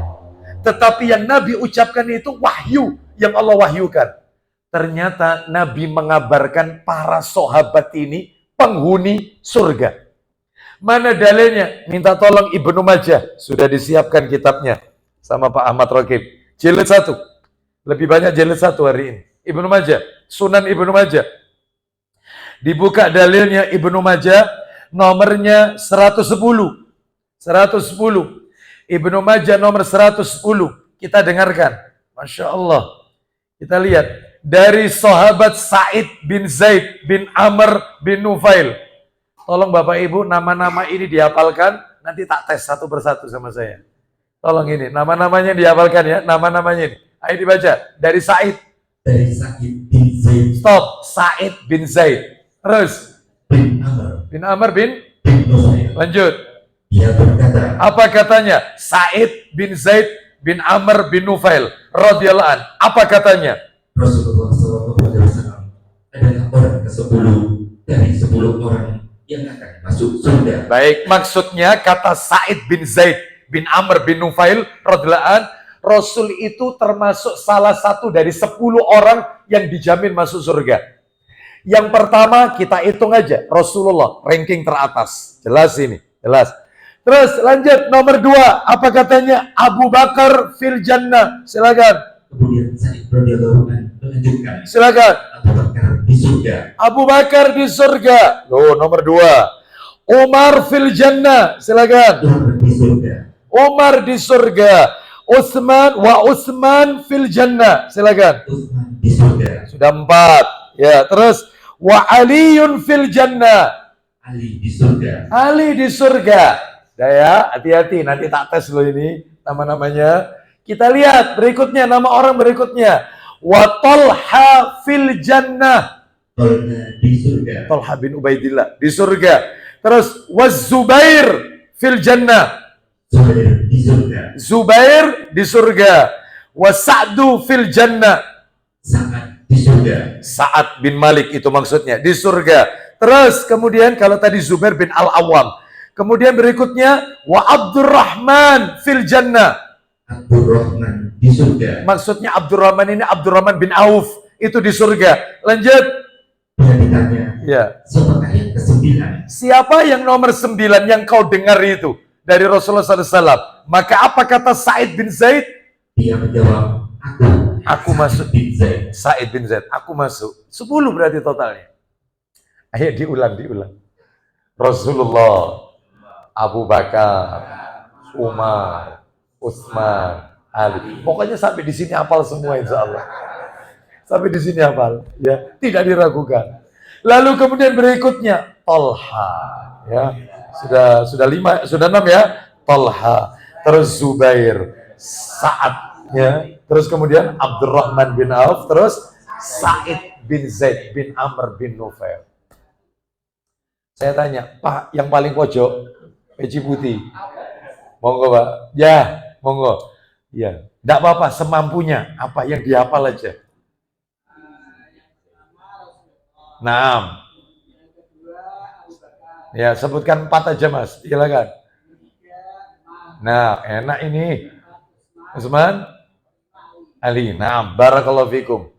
tetapi yang Nabi ucapkan itu wahyu yang Allah wahyukan. Ternyata Nabi mengabarkan para sahabat ini penghuni surga. Mana dalilnya? Minta tolong Ibnu Majah. Sudah disiapkan kitabnya sama Pak Ahmad Raqib. Jilid 1. Lebih banyak jilid 1 hari ini. Ibnu Majah, Sunan Ibnu Majah. Dibuka dalilnya Ibnu Majah, nomornya 110. 110. Ibnu Majah nomor 110. Kita dengarkan. Masya Allah. Kita lihat. Dari sahabat Sa'id bin Zaid bin Amr bin Nufail. Tolong Bapak Ibu, nama-nama ini dihafalkan. Nanti tak tes satu persatu sama saya. Tolong ini, nama-namanya dihafalkan ya. Nama-namanya ini. Ayo dibaca. Dari Sa'id. Dari Sa'id bin Zaid. Stop. Sa'id bin Zaid. Terus. Bin Amr. Bin Amr bin Nufail. Lanjut. Dia berkata. Apa katanya? Sa'id bin Zaid bin Amr bin Nufail radhiyallahu an. Apa katanya? Rasulullah SAW adalah orang ke-10 dari 10 orang yang akan masuk surga. Baik, maksudnya kata Sa'id bin Zaid bin Amr bin Nufail radhiyallahu an, Rasul itu termasuk salah satu dari 10 orang yang dijamin masuk surga. Yang pertama kita hitung aja, Rasulullah ranking teratas. Jelas ini, jelas. Terus lanjut nomor 2, apa katanya? Abu Bakar fil jannah. Silakan. Kemudian Sa'id radhiyallahu anhu melanjutkan. Silakan. Abu Bakar di surga. Abu Bakar di surga. Loh, nomor 2. Umar fil jannah. Silakan. Umar di surga. Umar di surga. Utsman fil jannah. Silakan. Utsman di surga. Sudah 4. Ya, terus wa Aliyun fil jannah. Ali di surga. Ali di surga. Dah ya, hati-hati nanti tak tes loh ini nama-namanya. Kita lihat berikutnya, nama orang berikutnya. Wa Talha fil jannah. Talha di surga. Talha bin Ubaidillah di surga. Terus wa Zubair fil jannah. Zubair di surga. Zubair di surga. Wa Sa'du fil jannah. Sa'ad di surga. Sa'ad bin Malik itu maksudnya di surga. Terus kemudian kalau tadi Zubair bin Al-Awwam. Kemudian berikutnya wa Abdurrahman fil jannah. Abdurrahman di surga. Maksudnya Abdurrahman ini Abdurrahman bin Auf itu di surga. Lanjut. Dia ditanya, Ya. siapakah yang ke-9? Siapa yang nomor 9 yang kau dengar itu dari Rasulullah SAW? Maka apa kata Sa'id bin Zaid? Dia menjawab, Aku masuk. bin Zaid. Sa'id bin Zaid, aku masuk. 10 berarti totalnya. Ayo diulang. Rasulullah, Abu Bakar, Umar, Utsman, Ali. Pokoknya sampai di sini hafal semua insya Allah. Sampai di sini hafal, ya, tidak diragukan. Lalu kemudian berikutnya Talha, ya, sudah 5, sudah 6 ya. Talha, terus Zubair, Sa'ad, ya, terus kemudian Abdurrahman bin Auf, terus Sa'id bin Zaid bin Amr bin Nufail. Saya tanya, Pak, yang paling pojok, peci putih. Monggo, Pak. Ya, monggo. Ya, enggak apa-apa, semampunya. Apa yang dihafal aja. 6. Ya, sebutkan 4 aja, Mas. Silakan. Nah, enak ini. Utsman, Ali. Nah, barakallahu fikum.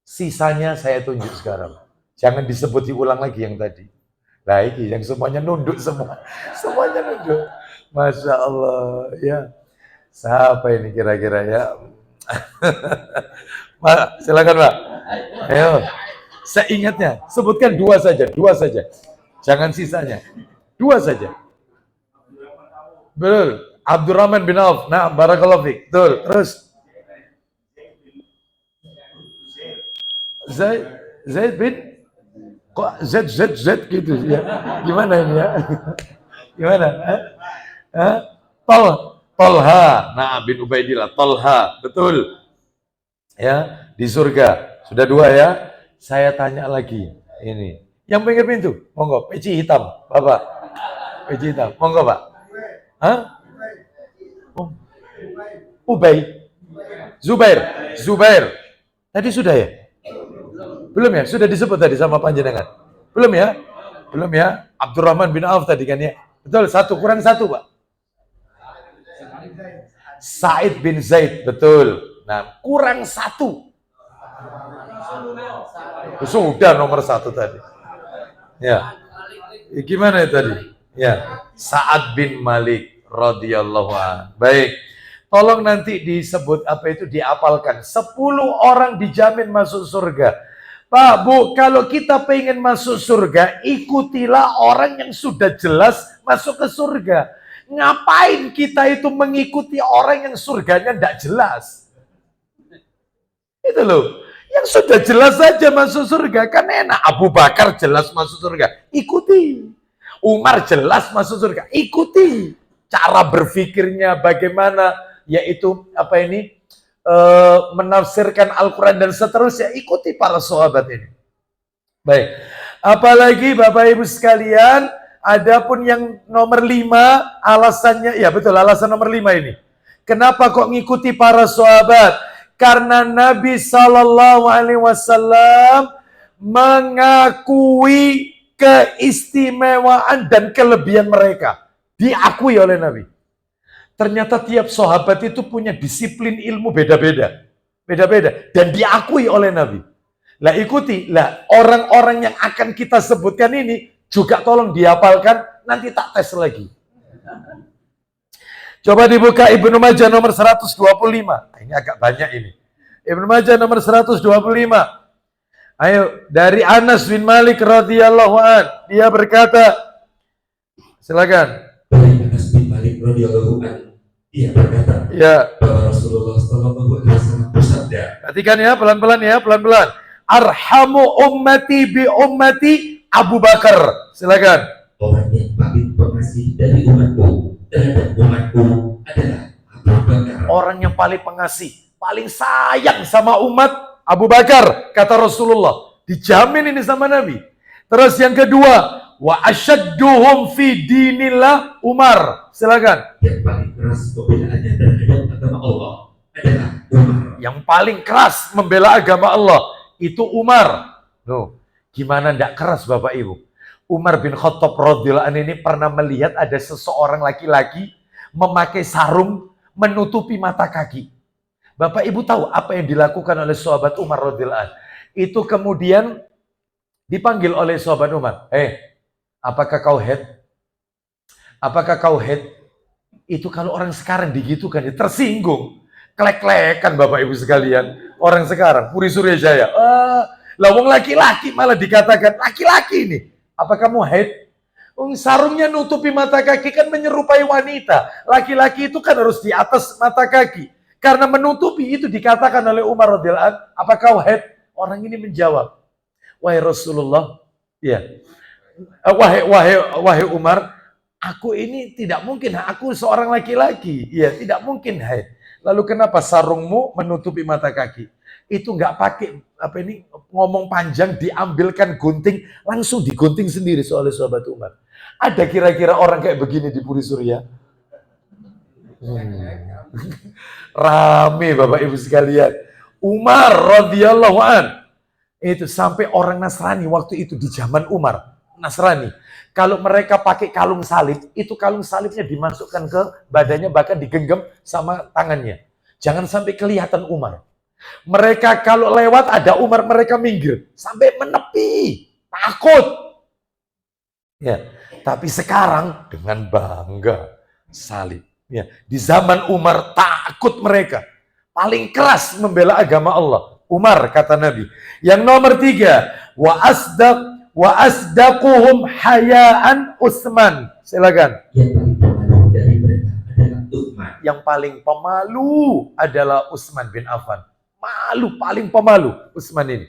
Sisanya saya tunjuk sekarang. Jangan disebut diulang lagi yang tadi. Nah, ini yang semuanya nunduk semua. Semuanya nunduk. Masya Allah, ya. Siapa ini kira-kira ya? Pak, silakan Pak. Ayo. Seingatnya, sebutkan 2 saja, 2 saja. Jangan sisanya. 2 saja. Betul. Abdurrahman bin Auf. Nah, barakallahu fiik. Betul. Terus. Zaid bin kok Z gitu ya. Gimana ini ya? Gimana? Tolha, nah bin Ubaidillah, Tolha, betul. Ya, di surga. Sudah 2 ya. Saya tanya lagi, ini. Yang pinggir pintu, monggo, peci hitam, Bapak. Peci hitam, monggo, Pak. Hah? Oh, Ubay. Zubair. Zubair. Tadi sudah ya? Belum ya? Sudah disebut tadi sama panjenengan? Belum ya? Belum ya? Abdurrahman bin Auf tadi kan ya? Betul, 1 kurang 1, Pak. Said bin Zaid, betul. Nah, kurang 1. Sudah nomor 1 tadi. Ya. Gimana ya tadi? Ya. Sa'ad bin Malik radhiyallahu anhu. Baik. Tolong nanti disebut apa itu diapalkan. 10 orang dijamin masuk surga. Pak, Bu, kalau kita pengen masuk surga, ikutilah orang yang sudah jelas masuk ke surga. Ngapain kita itu mengikuti orang yang surganya tidak jelas? Itu loh. Yang sudah jelas saja masuk surga. Kan enak. Abu Bakar jelas masuk surga. Ikuti. Umar jelas masuk surga. Ikuti. Cara berpikirnya bagaimana. Yaitu apa ini. Menafsirkan Al-Quran dan seterusnya. Ikuti para sahabat ini. Baik. Apalagi Bapak Ibu sekalian. Adapun yang nomor 5. Alasannya. Ya betul. Alasan nomor 5 ini. Kenapa kok ngikuti para sahabat? Karena Nabi Sallallahu Alaihi Wasallam mengakui keistimewaan dan kelebihan mereka. Diakui oleh Nabi. Ternyata tiap sahabat itu punya disiplin ilmu beda-beda. Beda-beda. Dan diakui oleh Nabi. Lah ikuti. Lah orang-orang yang akan kita sebutkan ini juga tolong dihafalkan. Nanti tak tes lagi. Coba dibuka Ibnu Majah nomor 125. Ini agak banyak ini. Ibnu Majah nomor 125. Ayo, dari Anas bin Malik radhiyallahu an, dia berkata, silakan. Dari Anas bin Malik radhiyallahu an, dia berkata, ya, bahwa Rasulullah sallallahu alaihi wasallam bersabda. Perhatikan ya, pelan-pelan ya, pelan-pelan. Arhamu ummati bi ummati Abu Bakar. Silakan. Orang yang paling pengasih dari umatku terhadap umatku adalah Abu Bakar. Orang yang paling pengasih, paling sayang sama umat Abu Bakar, kata Rasulullah. Dijamin ini sama Nabi. Terus yang kedua, wa asyadduhum fi dinillah Umar. Silakan. Yang paling keras pembelaannya terhadap agama Allah adalah Umar. Yang paling keras membela agama Allah itu Umar. Loh, gimana ndak keras Bapak Ibu? Umar bin Khattab radhiyallahu anhu ini pernah melihat ada seseorang laki-laki memakai sarung menutupi mata kaki. Bapak Ibu tahu apa yang dilakukan oleh sahabat Umar radhiyallahu anhu? Itu kemudian dipanggil oleh sahabat Umar. Apakah kau head? Apakah kau head? Itu kalau orang sekarang digitukan, ya tersinggung. Klek-klekan Bapak Ibu sekalian. Orang sekarang, Puri Surya Jaya. Lawang laki-laki malah dikatakan, laki-laki ini. Apa kamu haid? Sarungnya nutupi mata kaki kan menyerupai wanita. Laki-laki itu kan harus di atas mata kaki. Karena menutupi itu dikatakan oleh Umar radhiyallahu anhu, apa kau haid? Orang ini menjawab, wahai Rasulullah, ya, wahai Umar, aku ini tidak mungkin, aku seorang laki-laki, ya tidak mungkin haid. Lalu kenapa sarungmu menutupi mata kaki? Itu nggak pakai apa ini ngomong panjang, diambilkan gunting, langsung digunting sendiri oleh sahabat Umar. Ada kira-kira orang kayak begini di Puri Surya? Rame Bapak Ibu sekalian. Umar radhiyallahu an itu sampai orang Nasrani waktu itu di zaman Umar, Nasrani, kalau mereka pakai kalung salib, itu kalung salibnya dimasukkan ke badannya, bahkan digenggam sama tangannya. Jangan sampai kelihatan Umar. Mereka kalau lewat ada Umar, mereka minggir sampai menepi, takut. Ya, tapi sekarang dengan bangga salib. Ya, di zaman Umar takut mereka. Paling keras membela agama Allah. Umar kata Nabi. Yang nomor 3, wa asdaquhum hayaan Utsman. Silakan. Yang paling pemalu adalah Utsman. Yang paling pemalu adalah Utsman bin Affan. Malu, paling pemalu Utsman ini.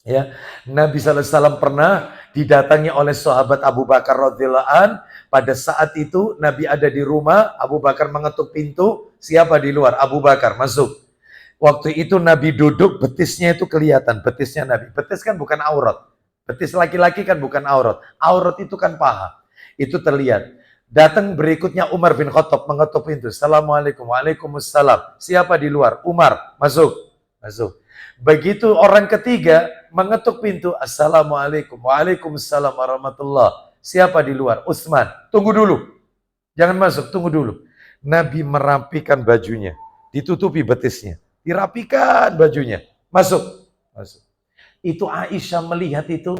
Ya, Nabi SAW pernah didatangi oleh sahabat Abu Bakar radhiyallahu an. Pada saat itu Nabi ada di rumah, Abu Bakar mengetuk pintu, siapa di luar? Abu Bakar, masuk. Waktu itu Nabi duduk, betisnya itu kelihatan, betisnya Nabi. Betis kan bukan aurat. Betis laki-laki kan bukan aurat. Aurat itu kan paha. Itu terlihat. Datang berikutnya Umar bin Khattab mengetuk pintu. Assalamualaikum. Waalaikumsalam. Siapa di luar? Umar. Masuk. Masuk. Begitu orang ketiga mengetuk pintu. Assalamualaikum. Waalaikumsalam warahmatullah. Siapa di luar? Utsman. Tunggu dulu. Jangan masuk. Tunggu dulu. Nabi merapikan bajunya. Ditutupi betisnya. Dirapikan bajunya. Masuk. Masuk. Itu Aisyah melihat itu.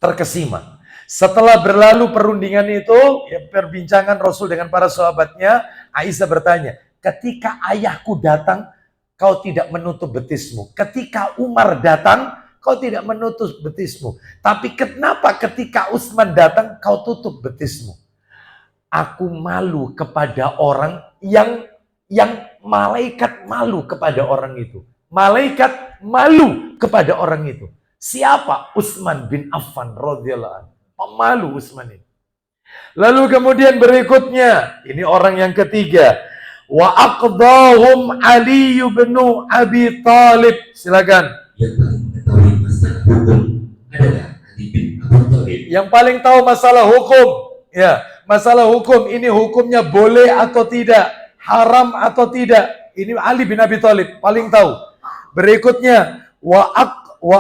Terkesima. Setelah berlalu perundingan itu, ya, perbincangan Rasul dengan para sahabatnya, Aisyah bertanya, ketika ayahku datang, kau tidak menutup betismu. Ketika Umar datang, kau tidak menutup betismu. Tapi kenapa ketika Utsman datang, kau tutup betismu? Aku malu kepada orang yang malaikat malu kepada orang itu. Malaikat malu kepada orang itu. Siapa? Utsman bin Affan radhiyallahu anhu. Pemalu Utsman ini. Lalu kemudian berikutnya, ini orang yang ketiga. Wa aqdahum Ali bin Abi Thalib. Silakan. Yang paling mengetahui masalah hukum adalah Ali bin Abi Thalib. Yang paling tahu masalah hukum. Ya, masalah hukum ini hukumnya boleh atau tidak, haram atau tidak. Ini Ali bin Abi Thalib paling tahu. Berikutnya, wa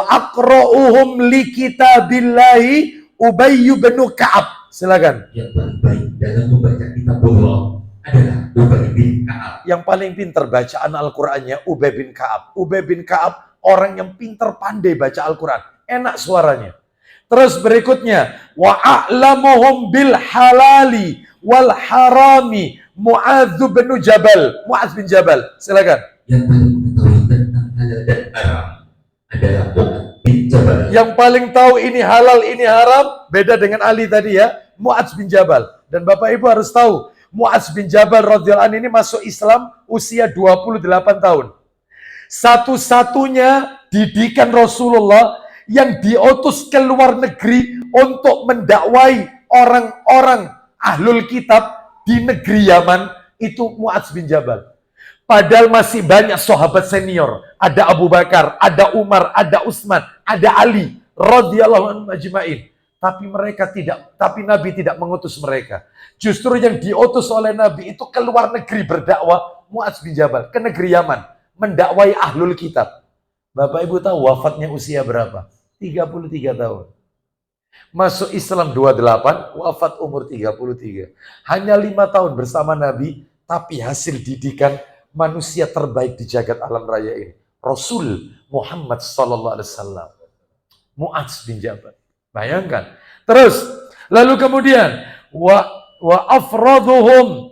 aqra'uhum li kitabillahi Ubay bin Ka'ab. Silakan. Yang paling baik dalam membaca kitab Allah adalah Ubay bin Ka'ab. Yang paling pintar bacaan Al-Qur'annya Ubay bin Ka'ab. Ubay bin Ka'ab orang yang pintar pandai baca Al-Qur'an. Enak suaranya. Terus berikutnya, wa a'lamuhum bil halali wal harami Mu'adz bin Jabal. Mu'adz bin Jabal. Silakan. Yang paling mengetahui tentang halal dan haram adalah Mu'adz bin Jabal. Yang paling tahu ini halal, ini haram, beda dengan Ali tadi ya, Mu'adz bin Jabal. Dan Bapak Ibu harus tahu, Mu'adz bin Jabal radhiyallahu anhu ini masuk Islam usia 28 tahun. Satu-satunya didikan Rasulullah yang diutus ke luar negeri untuk mendakwai orang-orang ahlul kitab di negeri Yaman, itu Mu'adz bin Jabal. Padahal masih banyak sahabat senior. Ada Abu Bakar, ada Umar, ada Utsman, ada Ali radhiyallahu anhum ajma'in. Tapi Nabi tidak mengutus mereka. Justru yang diutus oleh Nabi itu ke luar negeri berdakwah, Mu'adz bin Jabal ke negeri Yaman, mendakwai ahlul kitab. Bapak Ibu tahu wafatnya usia berapa? 33 tahun. Masuk Islam 28, wafat umur 33. Hanya 5 tahun bersama Nabi, tapi hasil didikan manusia terbaik di jagat alam raya ini, Rasul Muhammad sallallahu alaihi wasallam. Mu'adz bin Jabal. Bayangkan. Terus lalu kemudian wa afraduhum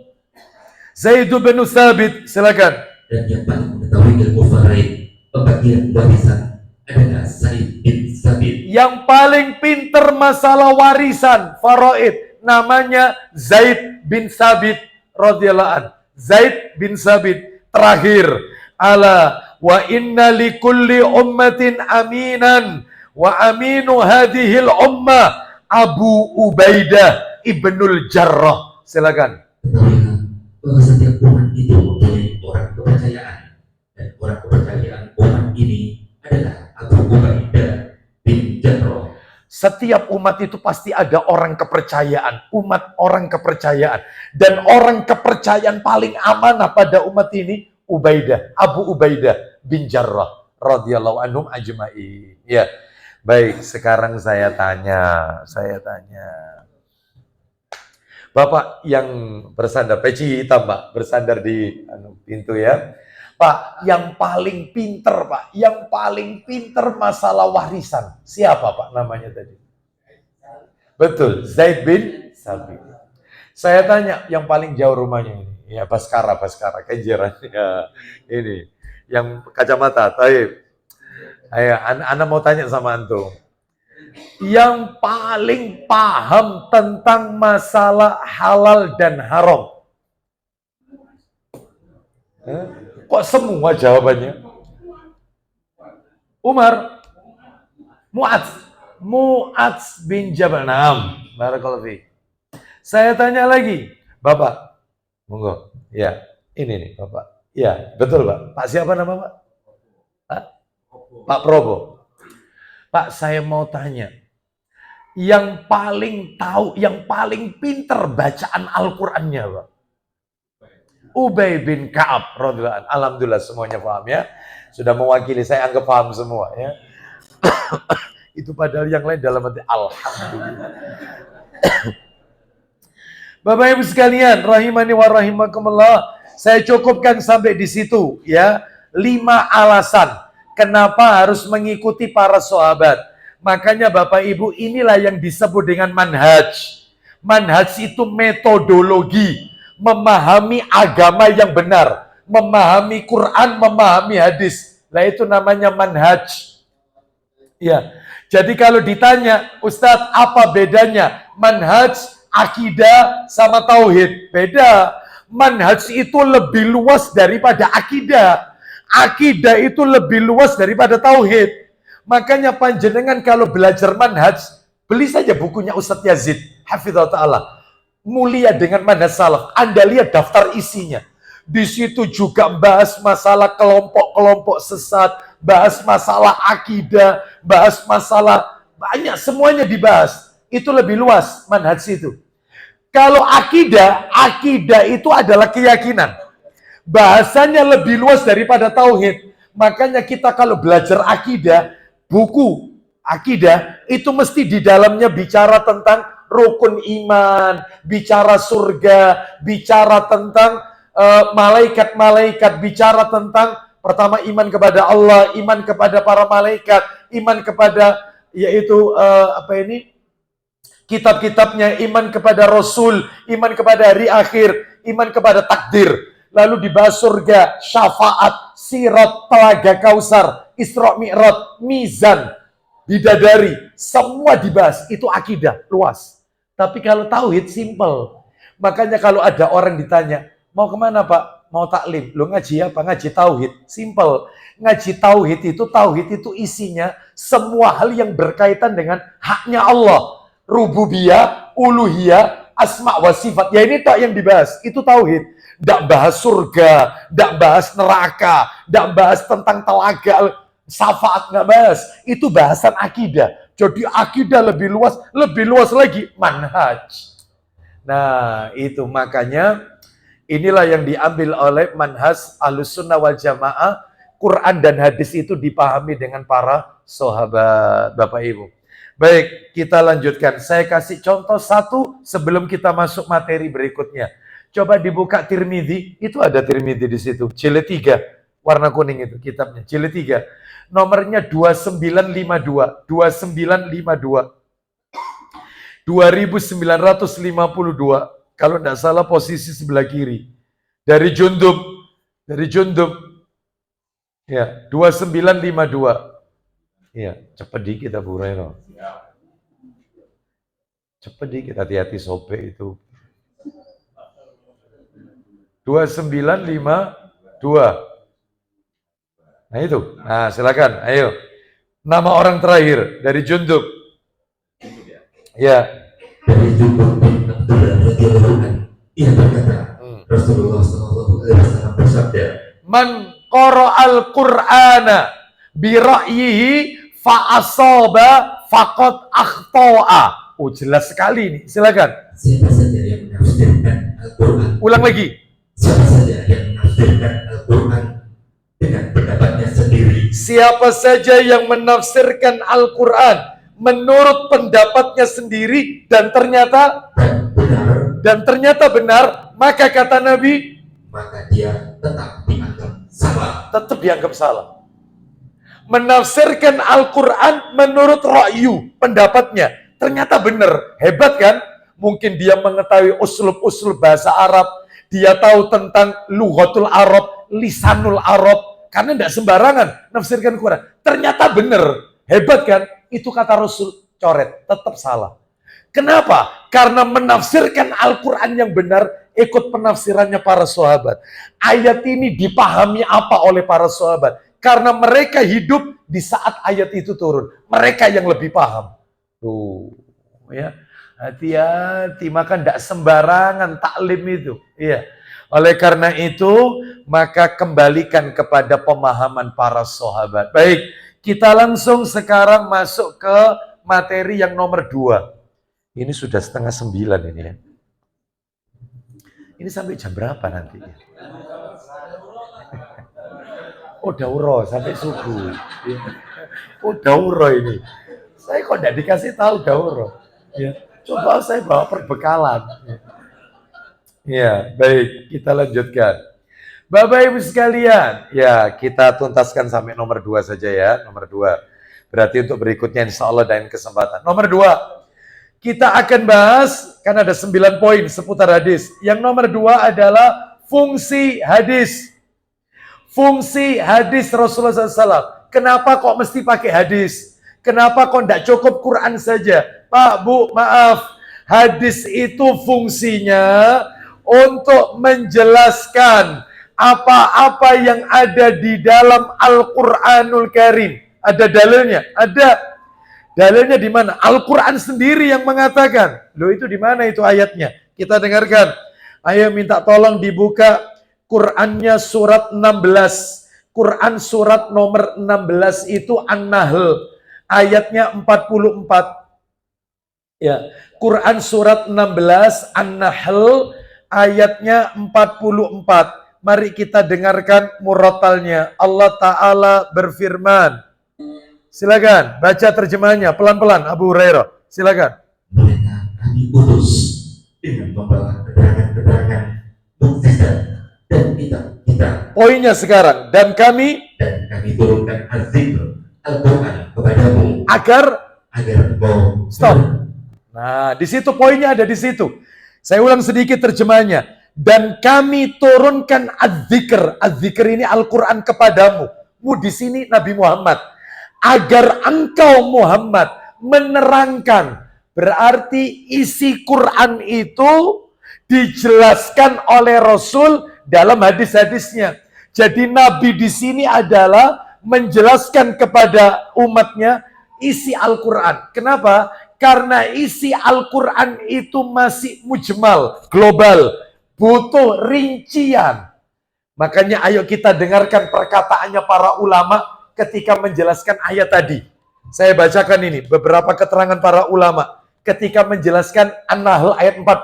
Zaid bin Thabit. Silakan. Dan yang paling mengetahui ilmu faraid, pembagian warisan adalah Zaid bin Thabit. Yang paling pinter masalah warisan faraid namanya Zaid bin Thabit radhiyallahu anhu. Zaid bin Thabit. Terakhir, ala wa inna likulli ummatin aminan wa aminu hadhil ummah Abu Ubaidah ibnul Jarrah. Silakan. Ketahuilah bahwa setiap umat itu mempunyai orang kepercayaan, dan orang kepercayaan umat ini adalah Abu Ubaidah bin Jarrah. Setiap umat itu pasti ada orang kepercayaan, umat orang kepercayaan. Dan orang kepercayaan paling amanah pada umat ini, Ubaidah, Abu Ubaidah bin Jarrah radhiyallahu anhum ajma'in. Ya. Baik, sekarang saya tanya. Bapak yang bersandar, peci hitam Pak, bersandar di pintu ya. Pak, yang paling pinter Pak, yang paling pinter masalah warisan. Siapa Pak namanya tadi? Betul, Zaid bin Thabit. Saya tanya, yang paling jauh rumahnya ini? Ya, Baskara, Kenjeran. Ya, ini, yang kacamata, Taib. Ayo, Anda mau tanya sama antum. Yang paling paham tentang masalah halal dan haram. Kok semua jawabannya? Umar. Mu'adz bin Jabal. Naam. Barakallahu fiik. Saya tanya lagi, Bapak. Monggo. Ya, ini nih, Bapak. Ya, betul, Pak. Pak siapa nama Pak? Pak Probo. Pak, saya mau tanya. Yang paling tahu, yang paling pinter bacaan Al-Qur'annya, Pak. Ubay bin Ka'ab radhiyallahu anhu. Alhamdulillah semuanya paham ya. Sudah mewakili, saya anggap paham semua ya. Itu padahal yang lain dalam hati alhamdulillah. Bapak Ibu sekalian, rahimani wa rahimakumullah. Saya cukupkan sampai di situ ya. 5 alasan kenapa harus mengikuti para sahabat. Makanya Bapak Ibu, inilah yang disebut dengan manhaj. Manhaj itu metodologi memahami agama yang benar, memahami Quran, memahami hadis. Nah itu namanya manhaj. Ya. Jadi kalau ditanya, Ustadz apa bedanya manhaj, akidah sama tauhid? Beda. Manhaj itu lebih luas daripada akidah. Akidah itu lebih luas daripada tauhid. Makanya panjenengan kalau belajar manhaj, beli saja bukunya Ustadz Yazid, hafizallahu ta'ala. Mulia dengan manhaj salaf. Anda lihat daftar isinya. Di situ juga bahas masalah kelompok-kelompok sesat, bahas masalah akidah, bahas masalah banyak, semuanya dibahas. Itu lebih luas manhaj itu. Kalau akidah itu adalah keyakinan. Bahasanya lebih luas daripada tauhid. Makanya kita kalau belajar akidah, buku akidah itu mesti di dalamnya bicara tentang rukun iman, bicara surga, bicara tentang malaikat-malaikat, bicara tentang pertama iman kepada Allah, iman kepada para malaikat, iman kepada yaitu kitab-kitabnya, iman kepada Rasul, iman kepada hari akhir, iman kepada takdir. Lalu dibahas surga, syafaat, sirat, telaga kausar, Isra Mi'raj, mizan, bidadari, semua dibahas. Itu akidah, luas. Tapi kalau tauhid, simple. Makanya kalau ada orang ditanya, mau kemana Pak? Mau taklim. Lo ngaji apa? Ngaji tauhid. Simple. Ngaji tauhid itu isinya semua hal yang berkaitan dengan haknya Allah. Rububiyah, uluhiyah, asma wa sifat. Ya ini tak yang dibahas. Itu tauhid. Nggak bahas surga, nggak bahas neraka, nggak bahas tentang telaga, syafaat, nggak bahas. Itu bahasan akidah. Jadi akidah lebih luas lagi manhaj. Nah, itu makanya inilah yang diambil oleh manhaj Ahlussunnah wal Jamaah. Quran dan hadis itu dipahami dengan para sahabat, Bapak Ibu. Baik, kita lanjutkan. Saya kasih contoh satu sebelum kita masuk materi berikutnya. Coba dibuka Tirmidzi, itu ada Tirmidzi di situ. Jilid 3, warna kuning itu kitabnya. Jilid 3. Nomornya 2952. 2952. 2952. Kalau tidak salah posisi sebelah kiri. Dari Jundub. Ya, 2952. Ya, cepat dikit Abu Hurairah. Cepat dikit, hati-hati sobek itu. 2952. Nah itu. Nah, silakan. Ayo. Nama orang terakhir dari Jundub. Ya. Dari Jundub bin Abdullah radhiyallahu anhu, ia berkata, Rasulullah SAW bersabda, Man qara'al Qur'ana bi ra'yihi fa asaba faqad akhta'a. Oh, jelas sekali ini. Silakan. Siapa saja yang menafsirkan Al-Qur'an. Ulang lagi. Siapa saja yang menafsirkan Al-Qur'an dengan pendapatnya sendiri. Siapa saja yang menafsirkan Al-Qur'an menurut pendapatnya sendiri dan ternyata benar, maka kata Nabi, maka dia tetap dianggap salah. Tetap dianggap salah. Menafsirkan Al-Qur'an menurut ra'yu, pendapatnya, ternyata benar. Hebat kan? Mungkin dia mengetahui uslub-uslub bahasa Arab, dia tahu tentang lughatul Arab, lisanul Arab, karena tidak sembarangan nafsirkan Quran. Ternyata benar. Hebat kan? Itu kata Rasul, coret, tetap salah. Kenapa? Karena menafsirkan Al-Quran yang benar, ikut penafsirannya para sahabat. Ayat ini dipahami apa oleh para sahabat? Karena mereka hidup di saat ayat itu turun. Mereka yang lebih paham. Tuh, ya. Hati-hati, maka tidak sembarangan taklim itu. Iya. Oleh karena itu, maka kembalikan kepada pemahaman para sahabat. Baik, kita langsung sekarang masuk ke materi yang nomor 2. Ini sudah 8:30 ini ya. Ini sampai jam berapa nanti? Oh, dauro sampai subuh. Oh, dauro ini. Saya kok tidak dikasih tahu dauro. Ya. Coba saya bawa perbekalan. Ya, baik, kita lanjutkan. Bapak Ibu sekalian, ya kita tuntaskan sampai nomor 2 saja ya, nomor 2. Berarti untuk berikutnya insya Allah dan kesempatan. Nomor 2, kita akan bahas, kan ada 9 poin seputar hadis. Yang nomor 2 adalah fungsi hadis. Fungsi hadis Rasulullah SAW. Kenapa kok mesti pakai hadis? Kenapa kok tidak cukup Quran saja? Pak, Bu, maaf. Hadis itu fungsinya untuk menjelaskan apa-apa yang ada di dalam Al-Quranul Karim. Ada dalilnya? Ada. Dalilnya di mana? Al-Quran sendiri yang mengatakan. Loh, itu di mana itu ayatnya? Kita dengarkan. Ayo minta tolong dibuka Qurannya surat 16. Quran surat nomor 16 itu An-Nahl. Ayatnya 44. Ya, Quran surat 16 An-Nahl ayatnya 44. Mari kita dengarkan murotalnya. Allah Ta'ala berfirman. Silakan baca terjemahnya pelan-pelan Abu Hurairah. Silakan. Mereka kami utus dengan membawa keterangan-keterangan mukjizat dan kita. Poinnya sekarang, dan kami turunkan az-zikr Al-Quran kepadamu agar engkau stop. Nah, di situ poinnya ada di situ. Saya ulang sedikit terjemahnya. Dan kami turunkan az-zikr. Az-zikr ini Al-Quran kepadamu. Di sini Nabi Muhammad. Agar engkau Muhammad menerangkan. Berarti isi Quran itu dijelaskan oleh Rasul dalam hadis-hadisnya. Jadi Nabi di sini adalah menjelaskan kepada umatnya isi Al-Quran. Kenapa? Karena isi Al-Quran itu masih mujmal, global, butuh rincian. Makanya ayo kita dengarkan perkataannya para ulama ketika menjelaskan ayat tadi. Saya bacakan ini, beberapa keterangan para ulama ketika menjelaskan An-Nahl ayat 44.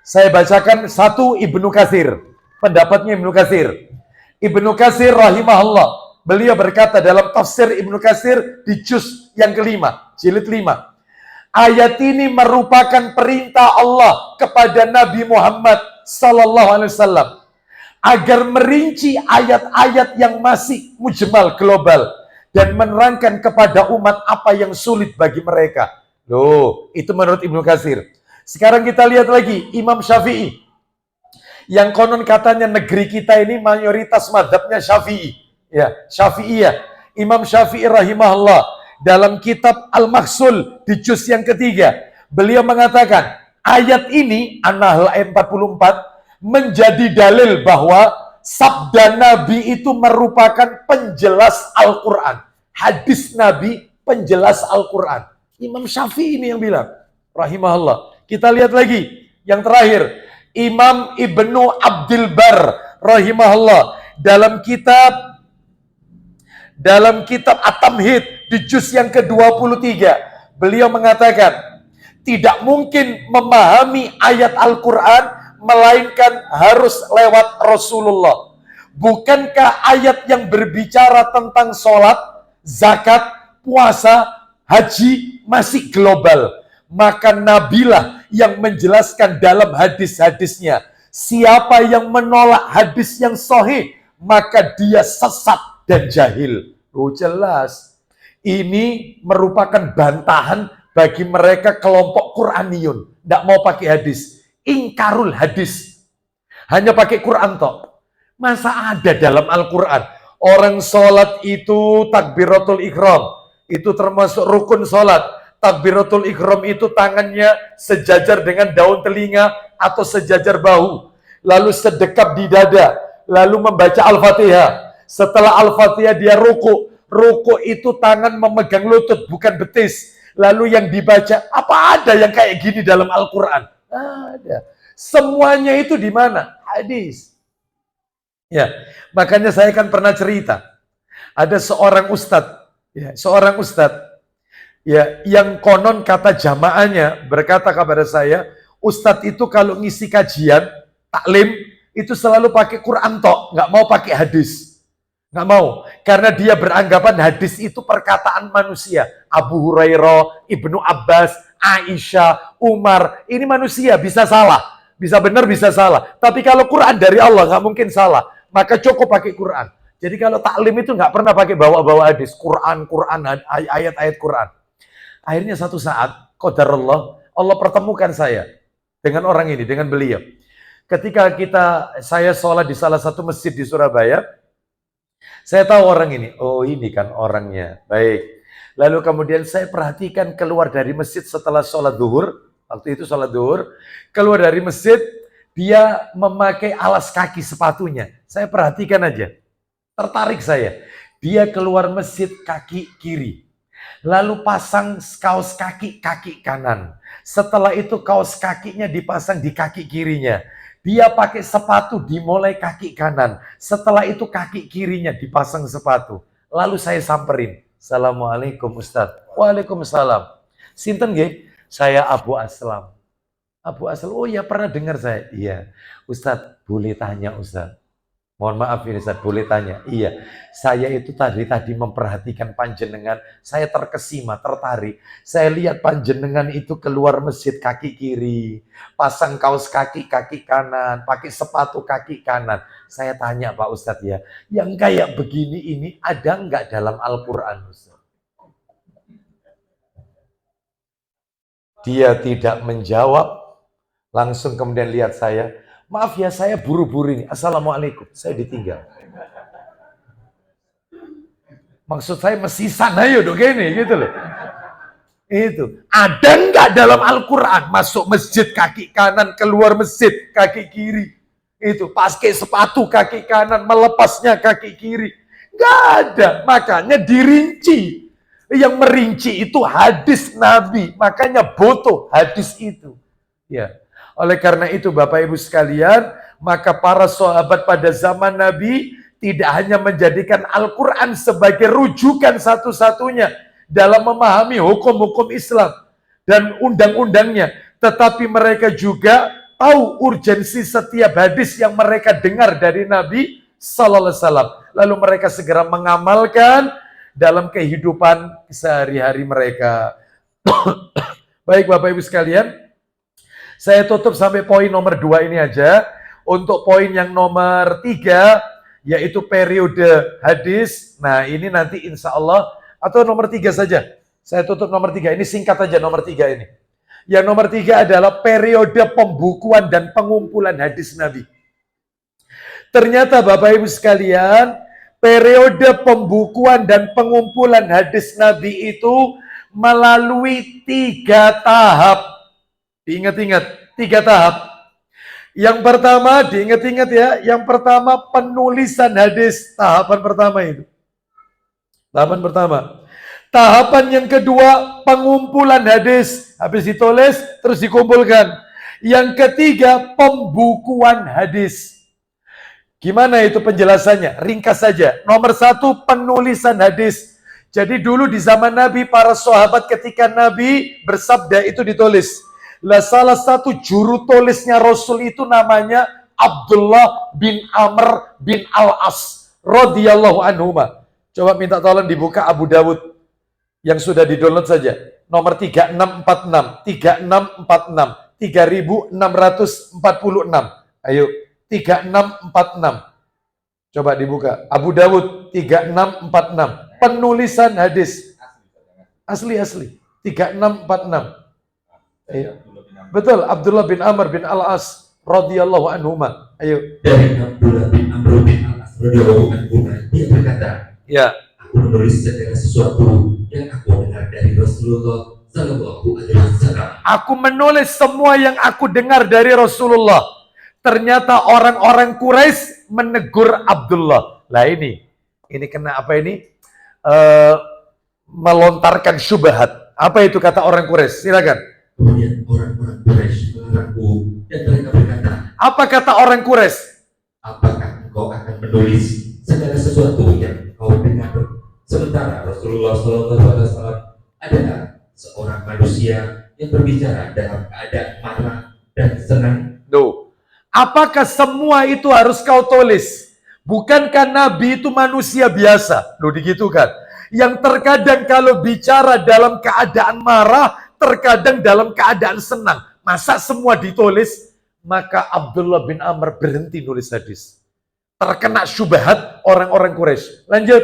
Saya bacakan satu Ibnu Katsir, pendapatnya Ibnu Katsir. Ibnu Katsir rahimahullah, beliau berkata dalam tafsir Ibnu Katsir di juz yang kelima, jilid 5. Ayat ini merupakan perintah Allah kepada Nabi Muhammad sallallahu alaihi wasallam agar merinci ayat-ayat yang masih mujmal global dan menerangkan kepada umat apa yang sulit bagi mereka. Loh, itu menurut Ibnu Katsir. Sekarang kita lihat lagi Imam Syafi'i. Yang konon katanya negeri kita ini mayoritas mazhabnya Syafi'i. Ya, Syafi'iyah. Imam Syafi'i rahimahullah dalam kitab Al-Mahsul di juz yang ketiga, beliau mengatakan ayat ini An-Nahl ayat 44 menjadi dalil bahwa sabda Nabi itu merupakan penjelas Al-Quran. Hadis Nabi penjelas Al-Quran. Imam Syafi'i ini yang bilang rahimahullah. Kita lihat lagi yang terakhir, Imam Ibnu Abdul Bar rahimahullah dalam kitab At-Tamhid di juz yang ke-23, beliau mengatakan tidak mungkin memahami ayat Al-Quran melainkan harus lewat Rasulullah. Bukankah ayat yang berbicara tentang sholat, zakat, puasa, haji masih global? Maka Nabilah yang menjelaskan dalam hadis-hadisnya. Siapa yang menolak hadis yang sahih, maka dia sesat dan jahil. Oh, jelas. Ini merupakan bantahan bagi mereka kelompok Quraniyun. Tidak mau pakai hadis. Ingkarul hadis. Hanya pakai Quran toh. Masa ada dalam Al-Quran? Orang sholat itu takbiratul ihram. Itu termasuk rukun sholat. Takbiratul ihram itu tangannya sejajar dengan daun telinga atau sejajar bahu. Lalu sedekap di dada. Lalu membaca Al-Fatihah. Setelah Al-Fatihah dia ruku. Ruku itu tangan memegang lutut, bukan betis. Lalu yang dibaca, apa ada yang kayak gini dalam Al-Quran? Ada. Semuanya itu di mana? Hadis. Ya, makanya saya kan pernah cerita. Ada seorang ustadz, ya, yang konon kata jamaahnya berkata kepada saya, ustadz itu kalau ngisi kajian, taklim, itu selalu pakai Quran tok, nggak mau pakai hadis. Nggak mau, karena dia beranggapan hadis itu perkataan manusia. Abu Hurairah, Ibnu Abbas, Aisyah, Umar, ini manusia, bisa salah. Bisa benar, bisa salah. Tapi kalau Quran dari Allah, nggak mungkin salah. Maka cukup pakai Quran. Jadi kalau taklim itu nggak pernah pakai bawa-bawa hadis. Quran, ayat-ayat Quran. Akhirnya satu saat, qadarullah, Allah pertemukan saya dengan orang ini, dengan beliau. Ketika saya sholat di salah satu masjid di Surabaya, saya tahu orang ini, oh ini kan orangnya, baik. Lalu kemudian saya perhatikan keluar dari masjid setelah sholat zuhur, waktu itu sholat zuhur, keluar dari masjid, dia memakai alas kaki sepatunya. Saya perhatikan aja, tertarik saya. Dia keluar masjid kaki kiri, lalu pasang kaos kaki kanan. Setelah itu kaos kakinya dipasang di kaki kirinya. Dia pakai sepatu dimulai kaki kanan. Setelah itu kaki kirinya dipasang sepatu. Lalu saya samperin. Assalamualaikum Ustaz. Waalaikumsalam. Sinten nggih? Saya Abu Aslam. Abu Aslam, oh ya pernah dengar saya. Iya. Ustaz, boleh tanya Ustaz. Mohon maaf ini Ustaz, boleh tanya. Iya. Saya itu tadi memperhatikan panjenengan. Saya terkesima, tertarik. Saya lihat panjenengan itu keluar masjid kaki kiri. Pasang kaos kaki kanan. Pakai sepatu kaki kanan. Saya tanya Pak Ustadz ya. Yang kayak begini ini ada nggak dalam Al-Quran Ustaz? Dia tidak menjawab. Langsung kemudian lihat saya. Maaf ya, saya buru-buru ini. Assalamualaikum. Saya ditinggal. Maksud saya mesisan ayo dong gini gitu loh. Itu. Ada nggak dalam Al-Quran masuk masjid kaki kanan, keluar masjid kaki kiri? Itu pakai sepatu kaki kanan, melepasnya kaki kiri. Nggak ada. Makanya dirinci. Yang merinci itu hadis Nabi. Makanya butuh hadis itu. Ya. Oleh karena itu Bapak Ibu sekalian, maka para sahabat pada zaman Nabi tidak hanya menjadikan Al-Quran sebagai rujukan satu-satunya dalam memahami hukum-hukum Islam dan undang-undangnya, tetapi mereka juga tahu urgensi setiap hadis yang mereka dengar dari Nabi Sallallahu Alaihi Wasallam. Lalu mereka segera mengamalkan dalam kehidupan sehari-hari mereka. Baik Bapak Ibu sekalian, saya tutup sampai poin nomor 2 ini aja. Untuk poin yang nomor 3, yaitu periode hadis. Nah ini nanti insya Allah, atau nomor 3 saja. Saya tutup nomor 3, ini singkat aja nomor 3 ini. Yang nomor 3 adalah periode pembukuan dan pengumpulan hadis Nabi. Ternyata Bapak Ibu sekalian, periode pembukuan dan pengumpulan hadis Nabi itu melalui 3 tahap. Diingat-ingat, 3 tahap. Yang pertama, diingat-ingat ya, yang pertama penulisan hadis, tahapan pertama itu. Tahapan pertama. Tahapan yang kedua, pengumpulan hadis. Habis ditulis, terus dikumpulkan. Yang ketiga, pembukuan hadis. Gimana itu penjelasannya? Ringkas saja. Nomor 1, penulisan hadis. Jadi dulu di zaman Nabi, para sahabat ketika Nabi bersabda itu ditulis. Lah salah satu juru tulisnya Rasul itu namanya Abdullah bin Amr bin Al-As radhiyallahu anhuma. Coba minta tolong dibuka Abu Dawud yang sudah di-download saja. Nomor 3646, 3646, 3646. Ayo, 3646. Coba dibuka. Abu Dawud 3646. Penulisan hadis. Asli. 3646. Betul, Abdullah bin Amr bin Al-As radhiyallahu anhuma. Ayo. Dari Abdullah bin Amr bin Al-As radhiyallahu anhuma, dia berkata, ya, aku menulis segala sesuatu yang aku dengar dari Rasulullah sallallahu alaihi wasallam. Aku menulis semua yang aku dengar dari Rasulullah. Ternyata orang-orang Quraisy menegur Abdullah. Lah ini, Ini kena apa ini? Eh, melontarkan syubhat. Apa itu kata orang Quraisy? Silakan. Kemudian orang-orang Quraisy mengarangku dan mereka berkata, Apa kata orang Quraisy? apakah engkau akan menulis segala sesuatu yang kau dengar? Sementara Rasulullah SAW adalah seorang manusia yang berbicara dalam keadaan marah dan senang. No. Apakah semua itu harus kau tulis? Bukankah Nabi itu manusia biasa? Loh, digitukan. Yang terkadang kalau bicara dalam keadaan marah, terkadang dalam keadaan senang. Masa semua ditulis? Maka Abdullah bin Amr berhenti nulis hadis. Terkena syubhat orang-orang Quraisy. Lanjut.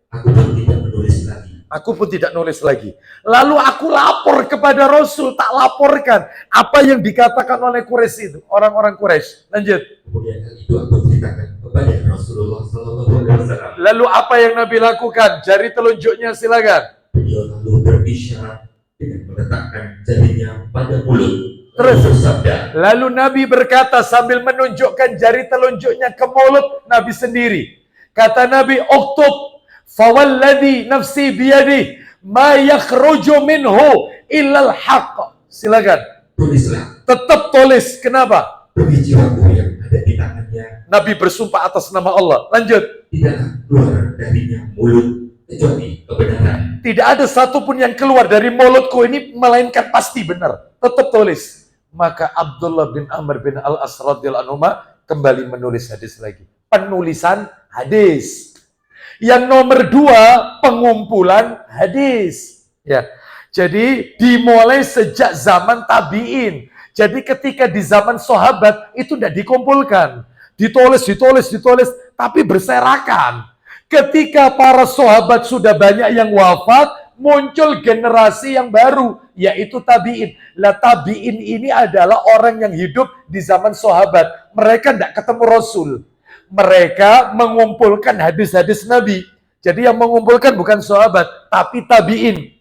Aku pun tidak menulis lagi. Aku pun tidak nulis lagi. Lalu aku lapor kepada Rasul, tak laporkan apa yang dikatakan oleh Quraisy itu, orang-orang Quraisy. Lanjut. Kemudian hal itu aku ceritakan kepada Rasulullah SAW. Lalu apa yang Nabi lakukan? Jari telunjuknya silakan. Beliau lalu berisyarat dengan meletakkan jarinya pada mulut. Terus bersabda, lalu Nabi berkata sambil menunjukkan jari telunjuknya ke mulut Nabi sendiri. Kata Nabi, "Uktub fawalladhi nafsi biyadih ma yakhruju minhu illal haqq." Silakan. tulislah Tetap tulis. Kenapa? demi jiwaku yang ada di tangannya, Nabi bersumpah atas nama Allah. Lanjut. tidaklah keluar darinya mulut kecuali kebenaran. Tidak ada satupun yang keluar dari mulutku ini melainkan pasti benar. Tetap tulis. Maka Abdullah bin Amr bin Al-As radhiyallahu anhu kembali menulis hadis lagi. Penulisan hadis. Yang nomor 2, pengumpulan hadis. Ya. Jadi dimulai sejak zaman tabi'in. Jadi ketika di zaman sahabat itu tidak dikumpulkan. Ditulis, tapi berserakan. Ketika para sahabat sudah banyak yang wafat, muncul generasi yang baru, yaitu tabi'in. Lah tabi'in ini adalah orang yang hidup di zaman sahabat. Mereka tidak ketemu Rasul. Mereka mengumpulkan hadis-hadis Nabi. Jadi yang mengumpulkan bukan sahabat, tapi tabi'in.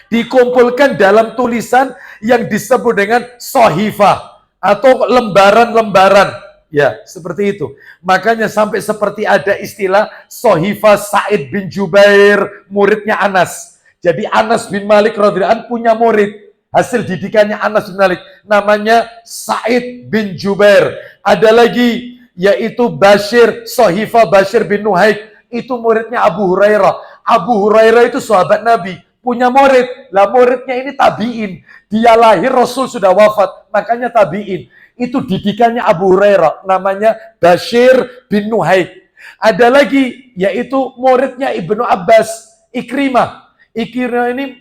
Dikumpulkan dalam tulisan yang disebut dengan sahifah atau lembaran-lembaran. Ya, seperti itu. Makanya sampai seperti ada istilah Sahifah Sa'id bin Jubair, muridnya Anas. Jadi Anas bin Malik radhiyallahu anhu punya murid. Hasil didikannya Anas bin Malik. Namanya Sa'id bin Jubair. Ada lagi, yaitu Bashir, Sahifah Bashir bin Nuhaik. Itu muridnya Abu Hurairah. Abu Hurairah itu sahabat Nabi. Punya murid. Lah muridnya ini tabi'in. Dia lahir, Rasul sudah wafat. Makanya tabi'in. Itu didikannya Abu Hurairah, namanya Bashir bin Nuhaik. Ada lagi, yaitu muridnya Ibnu Abbas, Ikrimah. Ikrimah ini,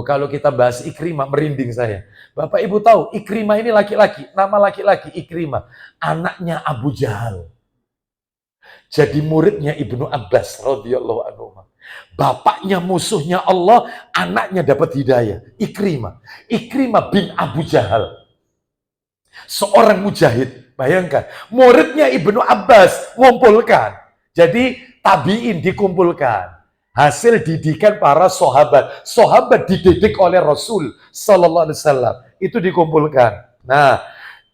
kalau kita bahas Ikrimah, merinding saya. Bapak Ibu tahu, Ikrimah ini laki-laki, nama laki-laki Ikrimah. Anaknya Abu Jahal. Jadi muridnya Ibnu Abbas radhiyallahu anhu. Bapaknya musuhnya Allah, anaknya dapat hidayah. Ikrimah. Ikrimah bin Abu Jahal. Seorang mujahid, bayangkan, muridnya Ibnu Abbas ngumpulkan. Jadi tabi'in dikumpulkan. Hasil didikan para sahabat. Sahabat dididik oleh Rasul sallallahu alaihi wasallam. Itu dikumpulkan. Nah,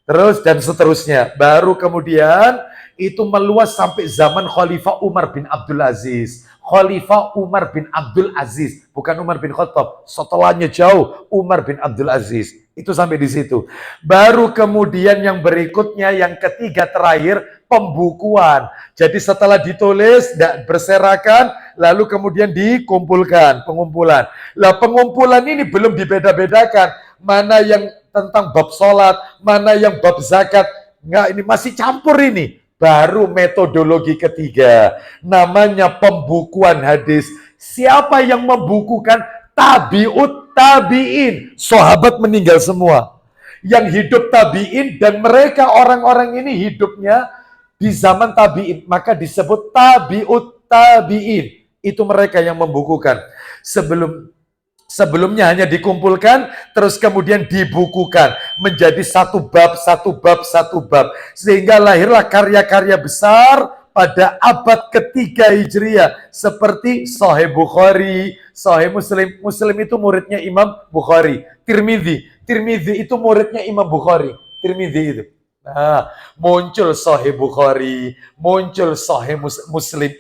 terus dan seterusnya. Baru kemudian itu meluas sampai zaman Khalifah Umar bin Abdul Aziz. Khalifah Umar bin Abdul Aziz, bukan Umar bin Khattab. Setelahnya jauh Umar bin Abdul Aziz. Itu sampai di situ. Baru kemudian yang berikutnya, yang ketiga terakhir, pembukuan. Jadi setelah ditulis, berserakan, lalu kemudian dikumpulkan, pengumpulan. Lah pengumpulan ini belum dibeda-bedakan. Mana yang tentang bab sholat, mana yang bab zakat. Enggak, ini masih campur ini. Baru metodologi ketiga, namanya pembukuan hadis. Siapa yang membukukan? Tabi'ut tabi'in. Sahabat meninggal semua. Yang hidup tabi'in, dan mereka orang-orang ini hidupnya di zaman tabi'in. Maka disebut tabi'ut tabi'in. Itu mereka yang membukukan. Sebelumnya hanya dikumpulkan, terus kemudian dibukukan menjadi satu bab, sehingga lahirlah karya-karya besar pada abad ketiga Hijriah, seperti Sahih Bukhari, Sahih Muslim. Muslim itu muridnya Imam Bukhari. Tirmidzi itu muridnya Imam Bukhari. Tirmidzi itu. Nah, muncul Sahih Bukhari, muncul Sahih Muslim,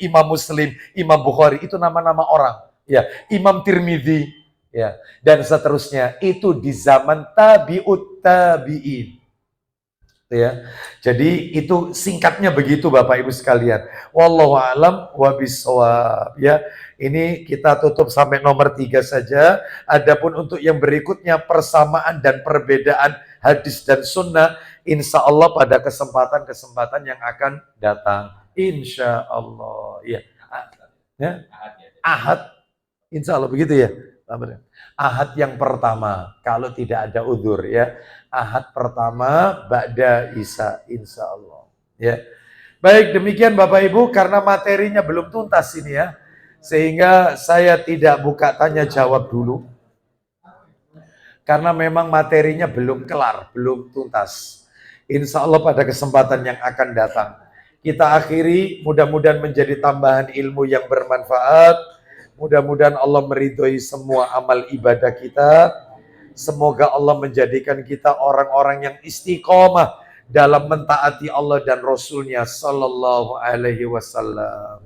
Imam Bukhari, itu nama-nama orang. Ya, Imam Tirmidzi, ya, dan seterusnya. Itu di zaman tabi'ut tabi'in. Ya. Jadi itu singkatnya begitu Bapak Ibu sekalian. Wallahu a'lam wa bishawab. Ya. Ini kita tutup sampai nomor 3 saja. Adapun untuk yang berikutnya persamaan dan perbedaan hadis dan sunnah, insya Allah pada kesempatan-kesempatan yang akan datang. Insya Allah. Ya. Ya. Ahad. Insya Allah begitu ya. Ahad yang pertama, kalau tidak ada udzur ya. Ahad pertama ba'da Isya, insya Allah. Ya. Baik, demikian Bapak Ibu, karena materinya belum tuntas ini ya. Sehingga saya tidak buka tanya jawab dulu. Karena memang materinya belum kelar, belum tuntas. Insya Allah pada kesempatan yang akan datang. Kita akhiri, mudah-mudahan menjadi tambahan ilmu yang bermanfaat. Mudah-mudahan Allah meridhoi semua amal ibadah kita. Semoga Allah menjadikan kita orang-orang yang istiqomah dalam mentaati Allah dan Rasulnya Sallallahu Alaihi Wasallam.